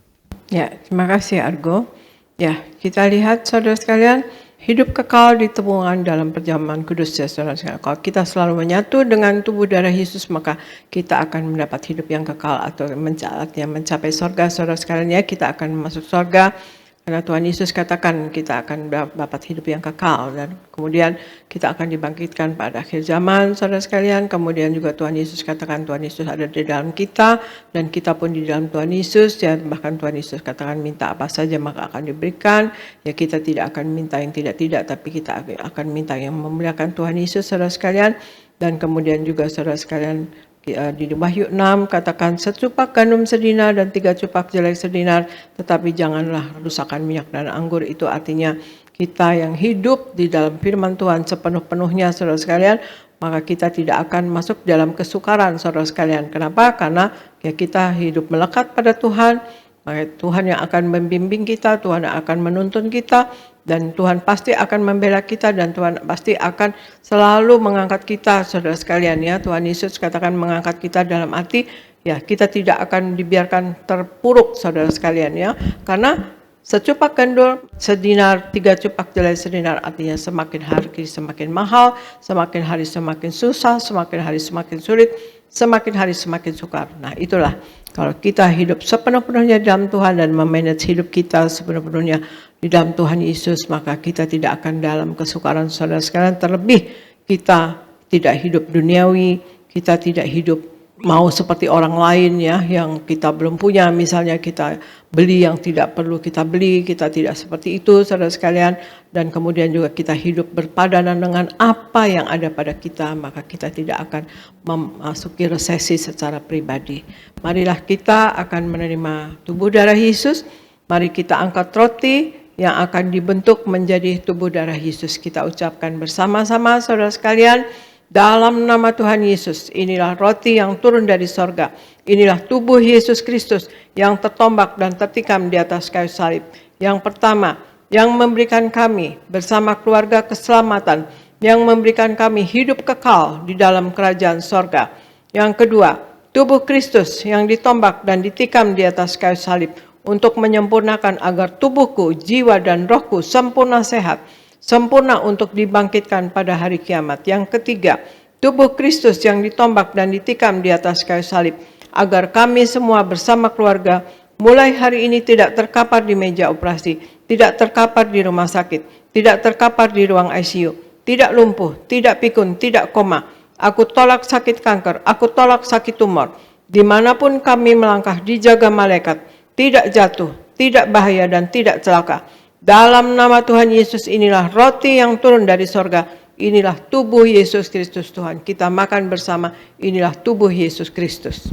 Ya, terima kasih Argo. Ya, kita lihat saudara sekalian, hidup kekal ditemukan dalam perjamuan kudus ya saudara sekalian. Kalau kita selalu menyatu dengan tubuh darah Yesus, maka kita akan mendapat hidup yang kekal atau mencapai sorga saudara sekalian ya. Kita akan masuk sorga karena Tuhan Yesus katakan kita akan dapat hidup yang kekal, dan kemudian kita akan dibangkitkan pada akhir zaman saudara sekalian. Kemudian juga Tuhan Yesus katakan Tuhan Yesus ada di dalam kita dan kita pun di dalam Tuhan Yesus ya. Bahkan Tuhan Yesus katakan minta apa saja maka akan diberikan ya. Kita tidak akan minta yang tidak-tidak, tapi kita akan minta yang memuliakan Tuhan Yesus saudara sekalian. Dan kemudian juga saudara sekalian di Wahyu 6 katakan secupak gandum sedinar dan 3 cupak jelai sedinar, tetapi janganlah rusakkan minyak dan anggur. Itu artinya kita yang hidup di dalam firman Tuhan sepenuh-penuhnya saudara sekalian, maka kita tidak akan masuk dalam kesukaran saudara sekalian. Kenapa? Karena ya kita hidup melekat pada Tuhan, maka Tuhan yang akan membimbing kita, Tuhan yang akan menuntun kita, dan Tuhan pasti akan membela kita, dan Tuhan pasti akan selalu mengangkat kita saudara sekalian ya. Tuhan Yesus katakan mengangkat kita dalam arti ya kita tidak akan dibiarkan terpuruk saudara sekalian ya. Karena secupak gandum sedinar, 3 cupak jelai sedinar artinya semakin hari semakin mahal, semakin hari semakin susah, semakin hari semakin sulit, semakin hari semakin sukar. Nah itulah kalau kita hidup sepenuh-penuhnya dalam Tuhan dan memanage hidup kita sepenuh-penuhnya di dalam Tuhan Yesus, maka kita tidak akan dalam kesukaran saudara sekalian. Terlebih kita tidak hidup duniawi, kita tidak hidup mau seperti orang lain ya, yang kita belum punya. Misalnya kita beli yang tidak perlu kita beli, kita tidak seperti itu saudara sekalian. Dan kemudian juga kita hidup berpadanan dengan apa yang ada pada kita, maka kita tidak akan memasuki resesi secara pribadi. Marilah kita akan menerima tubuh darah Yesus. Mari kita angkat roti yang akan dibentuk menjadi tubuh darah Yesus. Kita ucapkan bersama-sama saudara sekalian, dalam nama Tuhan Yesus, inilah roti yang turun dari sorga. Inilah tubuh Yesus Kristus yang tertombak dan tertikam di atas kayu salib. Yang pertama, yang memberikan kami bersama keluarga keselamatan, yang memberikan kami hidup kekal di dalam kerajaan sorga. Yang kedua, tubuh Kristus yang ditombak dan ditikam di atas kayu salib untuk menyempurnakan agar tubuhku, jiwa dan rohku sempurna sehat, sempurna untuk dibangkitkan pada hari kiamat. Yang ketiga, tubuh Kristus yang ditombak dan ditikam di atas kayu salib, agar kami semua bersama keluarga mulai hari ini tidak terkapar di meja operasi, tidak terkapar di rumah sakit, tidak terkapar di ruang ICU, tidak lumpuh, tidak pikun, tidak koma. Aku tolak sakit kanker, aku tolak sakit tumor. Dimanapun kami melangkah dijaga malaikat, tidak jatuh, tidak bahaya dan tidak celaka. Dalam nama Tuhan Yesus, inilah roti yang turun dari sorga. Inilah tubuh Yesus Kristus Tuhan. Kita makan bersama, inilah tubuh Yesus Kristus.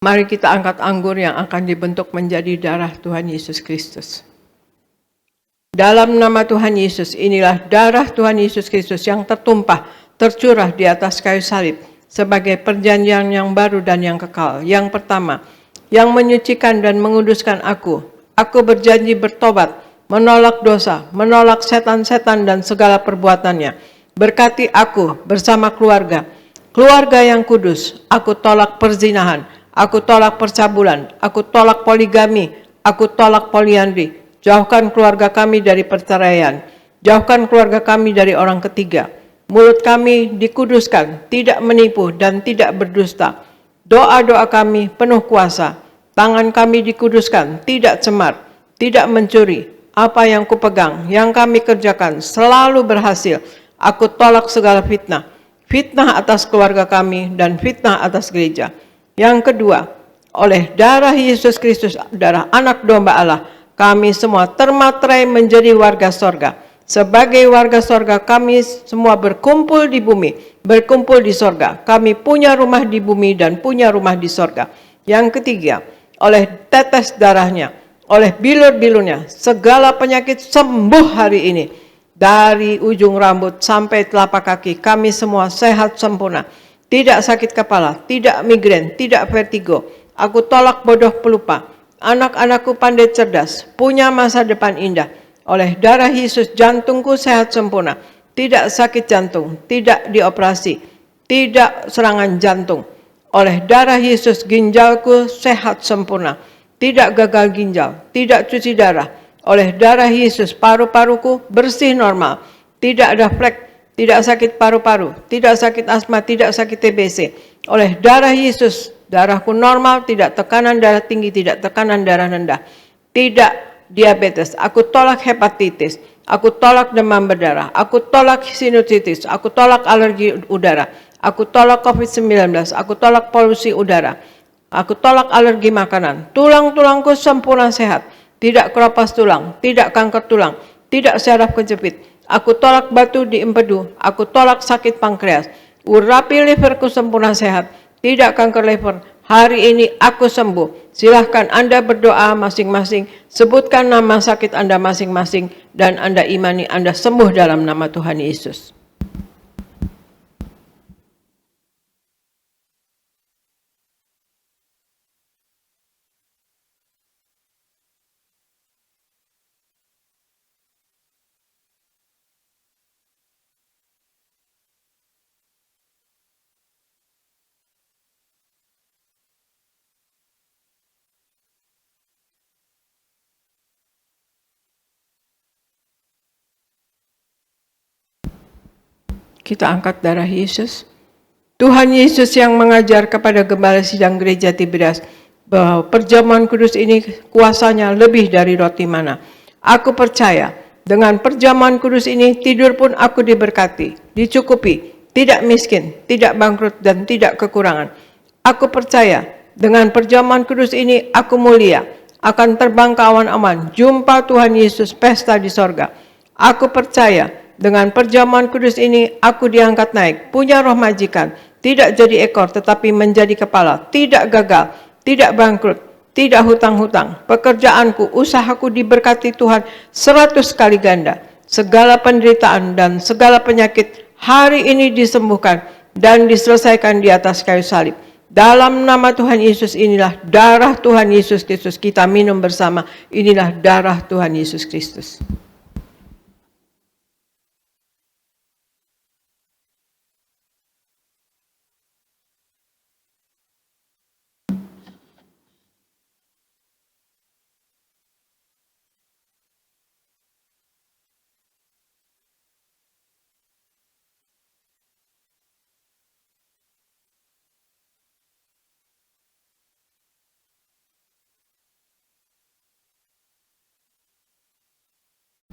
Mari kita angkat anggur yang akan dibentuk menjadi darah Tuhan Yesus Kristus. Dalam nama Tuhan Yesus, inilah darah Tuhan Yesus Kristus yang tertumpah, tercurah di atas kayu salib sebagai perjanjian yang baru dan yang kekal. Yang pertama, yang menyucikan dan menguduskan aku. Aku berjanji bertobat, menolak dosa, menolak setan-setan dan segala perbuatannya. Berkati aku bersama keluarga yang kudus. Aku tolak perzinahan, Aku tolak percabulan, aku tolak poligami, aku tolak poliandri. Jauhkan keluarga kami dari perceraian, jauhkan keluarga kami dari orang ketiga. Mulut kami dikuduskan, tidak menipu dan tidak berdusta. Doa-doa kami penuh kuasa. Tangan kami dikuduskan, tidak cemar, tidak mencuri. Apa yang kupegang, yang kami kerjakan selalu berhasil. Aku tolak segala fitnah. Fitnah atas keluarga kami dan fitnah atas gereja. Yang kedua, oleh darah Yesus Kristus, darah anak domba Allah, kami semua termaterai menjadi warga sorga. Sebagai warga sorga kami semua berkumpul di bumi, berkumpul di sorga. Kami punya rumah di bumi dan punya rumah di sorga. Yang ketiga, oleh tetes darahnya, oleh bilur-bilurnya, segala penyakit sembuh hari ini. Dari ujung rambut sampai telapak kaki, kami semua sehat sempurna. Tidak sakit kepala, tidak migrain, tidak vertigo. Aku tolak bodoh pelupa. Anak-anakku pandai cerdas, punya masa depan indah. Oleh darah Yesus jantungku sehat sempurna. Tidak sakit jantung, tidak dioperasi, tidak serangan jantung. Oleh darah Yesus ginjalku sehat sempurna. Tidak gagal ginjal, tidak cuci darah. Oleh darah Yesus paru-paruku bersih normal. Tidak ada flek, tidak sakit paru-paru, tidak sakit asma, tidak sakit TBC. Oleh darah Yesus, darahku normal, tidak tekanan darah tinggi, tidak tekanan darah rendah. Tidak diabetes, aku tolak hepatitis, aku tolak demam berdarah, aku tolak sinusitis, aku tolak alergi udara, aku tolak COVID-19, aku tolak polusi udara, aku tolak alergi makanan. Tulang-tulangku sempurna sehat, tidak keropas tulang, tidak kanker tulang, tidak syaraf kejepit. Aku tolak batu di empedu, aku tolak sakit pankreas. Urapi liverku sempurna sehat, tidak kanker liver. Hari ini aku sembuh. Silahkan Anda berdoa masing-masing, sebutkan nama sakit Anda masing-masing, dan Anda imani Anda sembuh dalam nama Tuhan Yesus. Kita angkat darah Yesus. Tuhan Yesus yang mengajar kepada gembala sidang gereja Tiberias bahwa perjamuan kudus ini kuasanya lebih dari roti mana. Aku percaya dengan perjamuan kudus ini tidur pun aku diberkati, dicukupi, tidak miskin, tidak bangkrut dan tidak kekurangan. Aku percaya dengan perjamuan kudus ini aku mulia, akan terbang ke awan-awan, jumpa Tuhan Yesus pesta di sorga. Aku percaya dengan perjamuan kudus ini aku diangkat naik, punya roh majikan, tidak jadi ekor tetapi menjadi kepala, tidak gagal, tidak bangkrut, tidak hutang-hutang. Pekerjaanku, usahaku diberkati Tuhan 100 kali ganda. Segala penderitaan dan segala penyakit hari ini disembuhkan dan diselesaikan di atas kayu salib. Dalam nama Tuhan Yesus, inilah darah Tuhan Yesus Kristus. Kita minum bersama, inilah darah Tuhan Yesus Kristus.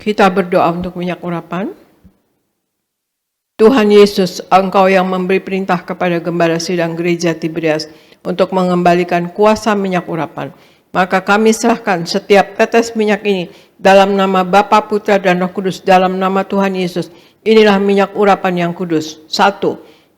Kita berdoa untuk minyak urapan. Tuhan Yesus, Engkau yang memberi perintah kepada gembala sidang gereja Tiberias untuk mengembalikan kuasa minyak urapan. Maka kami serahkan setiap tetes minyak ini dalam nama Bapa, Putra, dan Roh Kudus, dalam nama Tuhan Yesus. Inilah minyak urapan yang kudus. 1.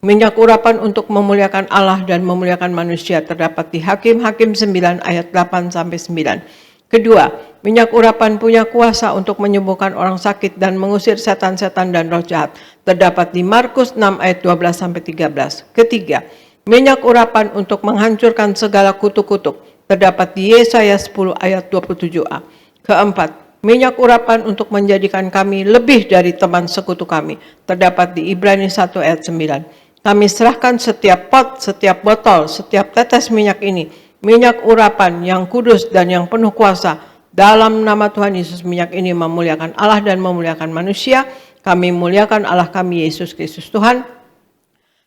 Minyak urapan untuk memuliakan Allah dan memuliakan manusia terdapat di Hakim-Hakim 9 ayat 8-9. Kedua, minyak urapan punya kuasa untuk menyembuhkan orang sakit dan mengusir setan-setan dan roh jahat. Terdapat di Markus 6 ayat 12-13. Ketiga, minyak urapan untuk menghancurkan segala kutuk-kutuk. Terdapat di Yesaya 10 ayat 27a. Keempat, minyak urapan untuk menjadikan kami lebih dari teman sekutu kami. Terdapat di Ibrani 1 ayat 9. Kami serahkan setiap pot, setiap botol, setiap tetes minyak ini, minyak urapan yang kudus dan yang penuh kuasa. Dalam nama Tuhan Yesus, minyak ini memuliakan Allah dan memuliakan manusia. Kami muliakan Allah kami, Yesus Kristus Tuhan.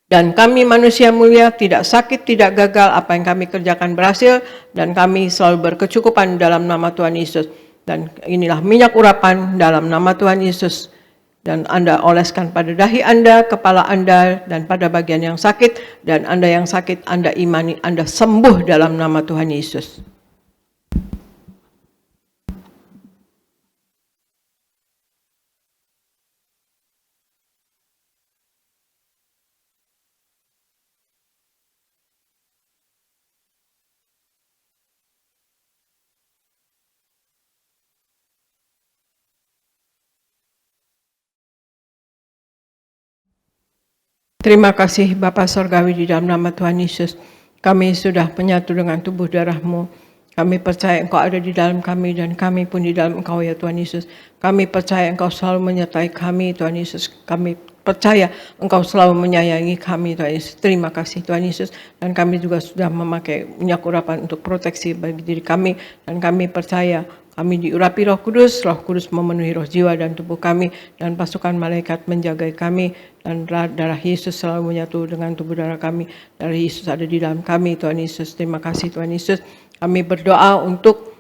Dan kami manusia mulia, tidak sakit, tidak gagal, apa yang kami kerjakan berhasil, dan kami selalu berkecukupan dalam nama Tuhan Yesus. Dan inilah minyak urapan dalam nama Tuhan Yesus. Dan Anda oleskan pada dahi Anda, kepala Anda, dan pada bagian yang sakit. Dan Anda yang sakit, Anda imani, Anda sembuh dalam nama Tuhan Yesus. Terima kasih Bapa Sorgawi, di dalam nama Tuhan Yesus. Kami sudah menyatu dengan tubuh darah-Mu. Kami percaya Engkau ada di dalam kami dan kami pun di dalam Engkau ya Tuhan Yesus. Kami percaya Engkau selalu menyertai kami Tuhan Yesus. Kami percaya Engkau selalu menyayangi kami Tuhan Yesus. Terima kasih Tuhan Yesus. Dan kami juga sudah memakai minyak urapan untuk proteksi bagi diri kami. Dan kami percaya kami diurapi Roh Kudus memenuhi roh, jiwa, dan tubuh kami, dan pasukan malaikat menjaga kami, dan darah Yesus selalu menyatu dengan tubuh darah kami. Darah Yesus ada di dalam kami, Tuhan Yesus. Terima kasih Tuhan Yesus. Kami berdoa untuk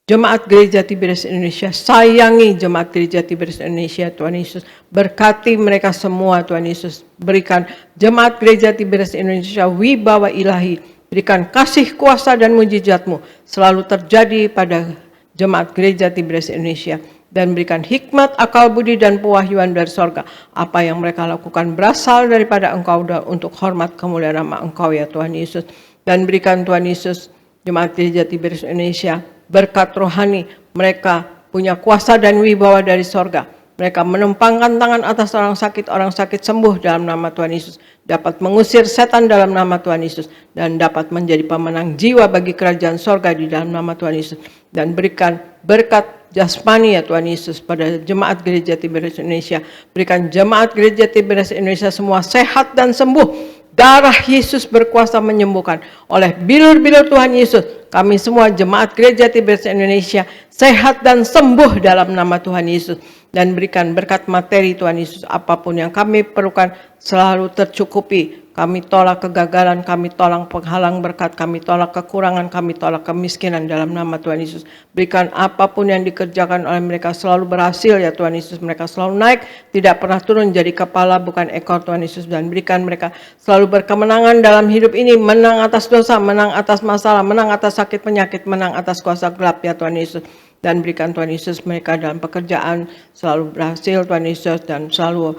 Jemaat Gereja Tiberias Indonesia. Sayangi Jemaat Gereja Tiberias Indonesia, Tuhan Yesus. Berkati mereka semua, Tuhan Yesus. Berikan Jemaat Gereja Tiberias Indonesia wibawa ilahi. Berikan kasih, kuasa, dan mujizat-Mu selalu terjadi pada Jemaat Gereja Tiberias Indonesia, dan berikan hikmat, akal budi, dan pewahyuan dari sorga. Apa yang mereka lakukan berasal daripada Engkau untuk hormat kemuliaan nama Engkau ya Tuhan Yesus. Dan berikan Tuhan Yesus Jemaat Gereja Tiberias Indonesia berkat rohani. Mereka punya kuasa dan wibawa dari sorga. Mereka menempangkan tangan atas orang sakit sembuh dalam nama Tuhan Yesus. Dapat mengusir setan dalam nama Tuhan Yesus. Dan dapat menjadi pemenang jiwa bagi kerajaan sorga di dalam nama Tuhan Yesus. Dan berikan berkat jasmani ya Tuhan Yesus pada Jemaat Gereja Tiberias Indonesia. Berikan Jemaat Gereja Tiberias Indonesia semua sehat dan sembuh. Darah Yesus berkuasa menyembuhkan. Oleh bilur-bilur Tuhan Yesus, kami semua Jemaat Gereja Tiberias Indonesia sehat dan sembuh dalam nama Tuhan Yesus. Dan berikan berkat materi Tuhan Yesus, apapun yang kami perlukan selalu tercukupi. Kami tolak kegagalan, kami tolak penghalang berkat, kami tolak kekurangan, kami tolak kemiskinan dalam nama Tuhan Yesus. Berikan apapun yang dikerjakan oleh mereka selalu berhasil ya Tuhan Yesus. Mereka selalu naik, tidak pernah turun, jadi kepala bukan ekor Tuhan Yesus. Dan berikan mereka selalu berkemenangan dalam hidup ini, menang atas dosa, menang atas masalah, menang atas sakit penyakit, menang atas kuasa gelap ya Tuhan Yesus. Dan berikan Tuhan Yesus mereka dalam pekerjaan selalu berhasil Tuhan Yesus, dan selalu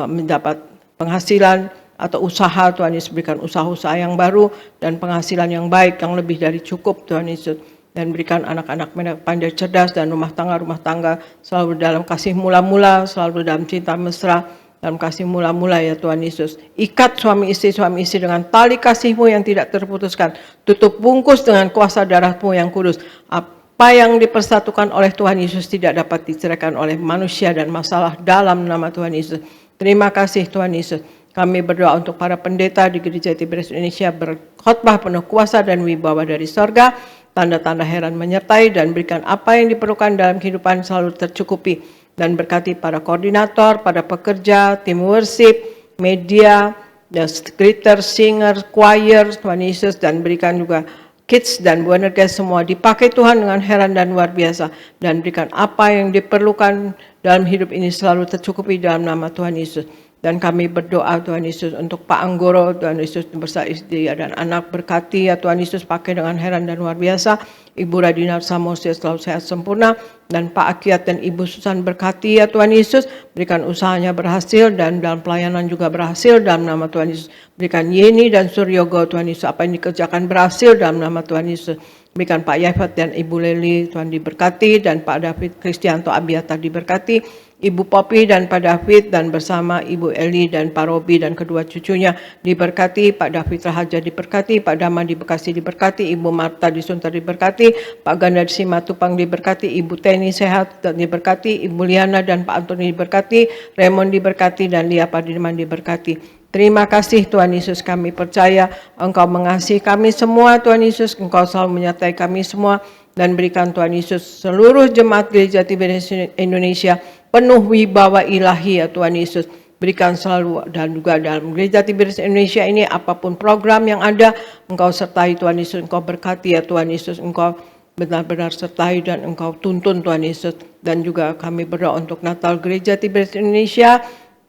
mendapat penghasilan atau usaha Tuhan Yesus. Berikan usaha-usaha yang baru dan penghasilan yang baik, yang lebih dari cukup Tuhan Yesus. Dan berikan anak-anak mereka pandai cerdas, dan rumah tangga selalu dalam kasih mula-mula, selalu dalam cinta mesra, dalam kasih mula-mula ya Tuhan Yesus. Ikat suami istri dengan tali kasih-Mu yang tidak terputuskan. Tutup bungkus dengan kuasa darah-Mu yang kudus. Apa yang dipersatukan oleh Tuhan Yesus tidak dapat diceraikan oleh manusia dan masalah dalam nama Tuhan Yesus. Terima kasih Tuhan Yesus. Kami berdoa untuk para pendeta di Gereja Tiberias Indonesia, berkhotbah penuh kuasa dan wibawa dari sorga, tanda-tanda heran menyertai, dan berikan apa yang diperlukan dalam kehidupan selalu tercukupi. Dan berkati para koordinator, para pekerja, tim worship, media, dan scripter, singer, choir, Tuhan Yesus, dan berikan juga kids dan Bu Energes semua dipakai Tuhan dengan heran dan luar biasa. Dan berikan apa yang diperlukan dalam hidup ini selalu tercukupi dalam nama Tuhan Yesus. Dan kami berdoa Tuhan Yesus untuk Pak Anggoro, Tuhan Yesus bersama istri dan anak, berkati ya Tuhan Yesus, pakai dengan heran dan luar biasa. Ibu Radina Samosir selalu sehat sempurna, dan Pak Akiat dan Ibu Susan berkati ya Tuhan Yesus, berikan usahanya berhasil dan dalam pelayanan juga berhasil dalam nama Tuhan Yesus. Berikan Yeni dan Suryogo Tuhan Yesus, apa yang dikerjakan berhasil dalam nama Tuhan Yesus. Berikan Pak Yafat dan Ibu Leli Tuhan diberkati, dan Pak David Kristianto Abiatar diberkati. Ibu Popi dan Pak David, dan bersama Ibu Eli dan Pak Robi dan kedua cucunya diberkati. Pak David Rahaja diberkati, Pak Dama di Bekasi diberkati, Ibu Marta di Sunter diberkati, Pak Ganda di Simatupang diberkati, Ibu Teni sehat dan diberkati, Ibu Liana dan Pak Antoni diberkati, Raymond diberkati, dan Lia Padirman diberkati. Terima kasih Tuhan Yesus, kami percaya Engkau mengasihi kami semua Tuhan Yesus, Engkau selalu menyertai kami semua, dan berikan Tuhan Yesus seluruh jemaat Gereja Tiberias Indonesia penuh wibawa ilahi ya Tuhan Yesus. Berikan selalu dan juga dalam Gereja Tiberias Indonesia ini apapun program yang ada, Engkau sertai Tuhan Yesus, Engkau berkati ya Tuhan Yesus, Engkau benar-benar sertai dan Engkau tuntun Tuhan Yesus. Dan juga kami berdoa untuk Natal Gereja Tiberias Indonesia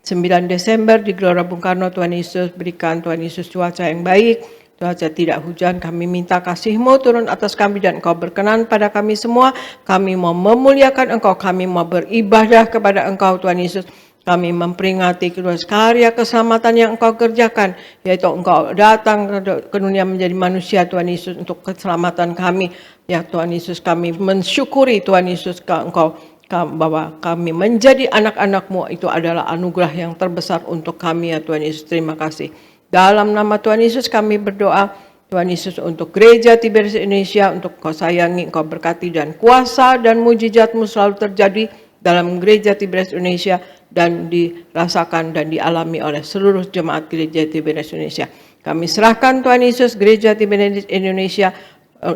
9 Desember di Gelora Bung Karno. Tuhan Yesus, berikan Tuhan Yesus cuaca yang baik, cuaca tidak hujan. Kami minta kasih-Mu turun atas kami dan Engkau berkenan pada kami semua. Kami mau memuliakan Engkau, kami mau beribadah kepada Engkau Tuhan Yesus. Kami memperingati kedua karya keselamatan yang Engkau kerjakan, yaitu Engkau datang ke dunia menjadi manusia Tuhan Yesus untuk keselamatan kami. Ya Tuhan Yesus, kami mensyukuri Tuhan Yesus Engkau bahwa kami menjadi anak-anak-Mu itu adalah anugerah yang terbesar untuk kami ya Tuhan Yesus. Terima kasih. Dalam nama Tuhan Yesus kami berdoa, Tuhan Yesus, untuk Gereja Tiberias Indonesia, untuk Engkau sayangi, Engkau berkati, dan kuasa dan mujizat-Mu selalu terjadi dalam Gereja Tiberias Indonesia dan dirasakan dan dialami oleh seluruh jemaat Gereja Tiberias Indonesia. Kami serahkan Tuhan Yesus Gereja Tiberias Indonesia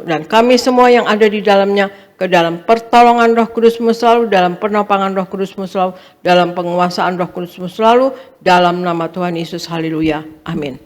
dan kami semua yang ada di dalamnya ke dalam pertolongan Roh Kudus-Mu selalu, dalam penopangan Roh Kudus-Mu selalu, dalam penguasaan Roh Kudus-Mu selalu, dalam nama Tuhan Yesus. Haleluya. Amin.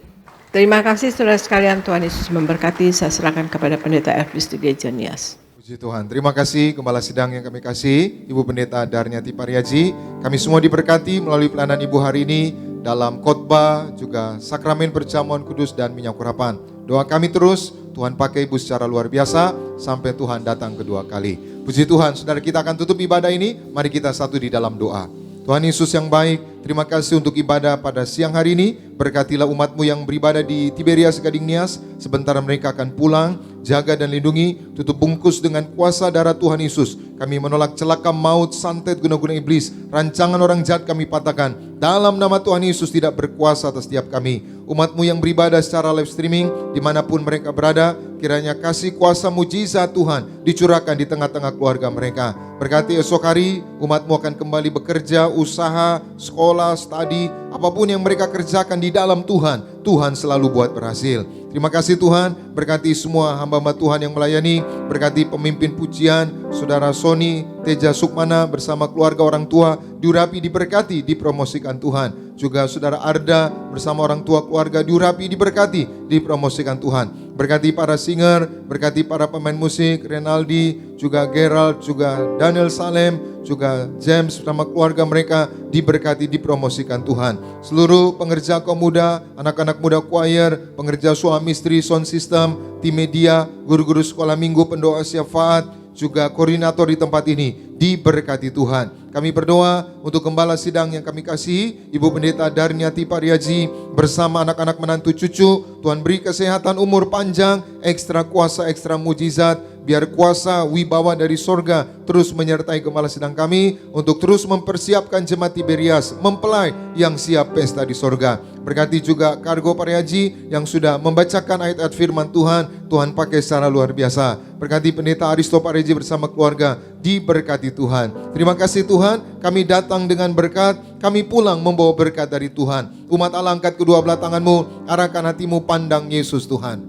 Terima kasih saudara sekalian, Tuhan Yesus memberkati. Saya serahkan kepada Pendeta Elvis di Gereja Nias. Puji Tuhan. Terima kasih Gembala Sidang yang kami kasih, Ibu Pendeta Darniati Pariaji. Kami semua diberkati melalui pelayanan Ibu hari ini dalam khotbah, juga sakramen perjamuan kudus dan minyak urapan. Doa kami terus, Tuhan pakai Ibu secara luar biasa sampai Tuhan datang kedua kali. Puji Tuhan, saudara, kita akan tutup ibadah ini. Mari kita satu di dalam doa. Tuhan Yesus yang baik, terima kasih untuk ibadah pada siang hari ini. Berkatilah umat-Mu yang beribadah di Tiberias Gading Nias. Sebentar mereka akan pulang, jaga dan lindungi, tutup bungkus dengan kuasa darah Tuhan Yesus. Kami menolak celaka maut, santet, guna-guna iblis, rancangan orang jahat kami patahkan. Dalam nama Tuhan Yesus tidak berkuasa atas setiap kami. Umat-Mu yang beribadah secara live streaming, dimanapun mereka berada, kiranya kasih kuasa mujizat Tuhan dicurahkan di tengah-tengah keluarga mereka. Berkati esok hari, umat-Mu akan kembali bekerja, usaha, sekolah, studi, apapun yang mereka kerjakan di dalam Tuhan, Tuhan selalu buat berhasil. Terima kasih Tuhan, berkati semua hamba-hamba Tuhan yang melayani, berkati pemimpin pujian, Saudara Sony, Teja Sukmana bersama keluarga orang tua, diurapi, diberkati, dipromosikan Tuhan. Juga Saudara Arda bersama orang tua keluarga, diurapi, diberkati, dipromosikan Tuhan. Berkati para singer, berkati para pemain musik, Renaldi, juga Gerald, juga Daniel Salem, juga James bersama keluarga mereka, diberkati, dipromosikan Tuhan. Seluruh pengerja kaum muda, anak-anak muda choir, pengerja suami istri, sound system, tim media, guru-guru sekolah minggu, pendoa syafaat, juga koordinator di tempat ini, diberkati Tuhan. Kami berdoa untuk Gembala Sidang yang kami kasihi, Ibu Pendeta Darniati Pariaji bersama anak-anak menantu cucu. Tuhan beri kesehatan, umur panjang, ekstra kuasa, ekstra mujizat. Biar kuasa wibawa dari sorga terus menyertai Gembala Sidang kami untuk terus mempersiapkan jemaat Tiberias, mempelai yang siap pesta di sorga. Berkati juga Kargo Pariaji yang sudah membacakan ayat-ayat firman Tuhan, Tuhan pakai secara luar biasa. Berkati Pendeta Aristo Pariaji bersama keluarga, diberkati Tuhan. Terima kasih Tuhan, kami datang dengan berkat, kami pulang membawa berkat dari Tuhan. Umat Allah, angkat kedua belah tanganmu, arahkan hatimu, pandang Yesus Tuhan.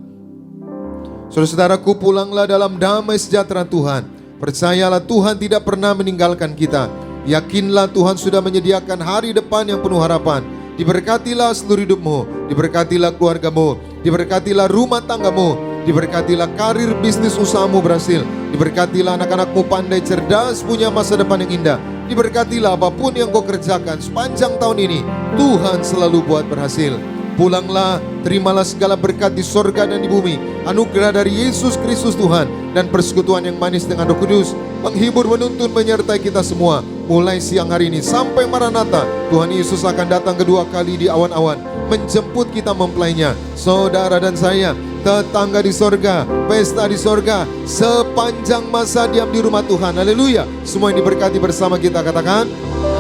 Saudara-saudaraku, pulanglah dalam damai sejahtera Tuhan. Percayalah Tuhan tidak pernah meninggalkan kita. Yakinlah Tuhan sudah menyediakan hari depan yang penuh harapan. Diberkatilah seluruh hidupmu, diberkatilah keluargamu, diberkatilah rumah tanggamu, diberkatilah karir bisnis usahamu berhasil, diberkatilah anak-anakmu pandai cerdas, punya masa depan yang indah. Diberkatilah apapun yang kau kerjakan sepanjang tahun ini, Tuhan selalu buat berhasil. Pulanglah, terimalah segala berkat di sorga dan di bumi. Anugerah dari Yesus Kristus Tuhan dan persekutuan yang manis dengan Roh Kudus menghibur, menuntun, menyertai kita semua. Mulai siang hari ini sampai Maranatha, Tuhan Yesus akan datang kedua kali di awan-awan, menjemput kita mempelainya. Saudara dan saya, tetangga di sorga, pesta di sorga, sepanjang masa diam di rumah Tuhan. Haleluya. Semua yang diberkati bersama kita katakan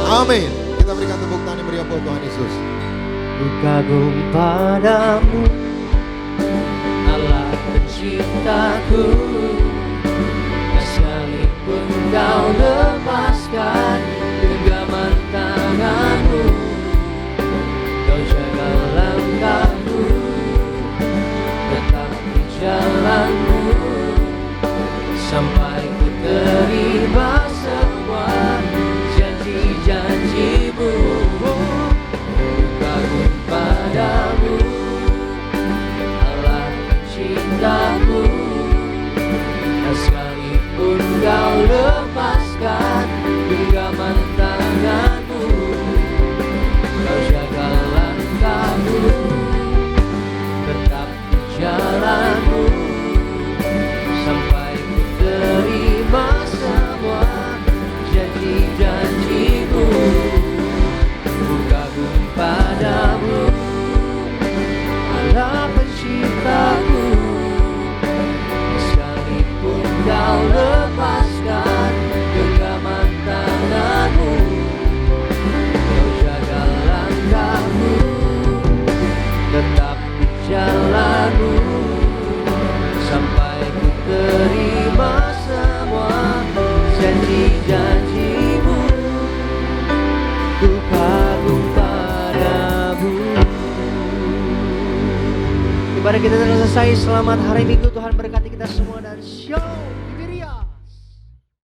amin. Kita berikan tepuk tangan yang meriah buat Tuhan Yesus. Ku kagum padamu, Allah penciptaku, sekalipun kau lepaskan genggaman tanganmu, kau jagalah Ibadah kita telah selesai. Selamat hari Minggu. Tuhan berkati kita semua dan show.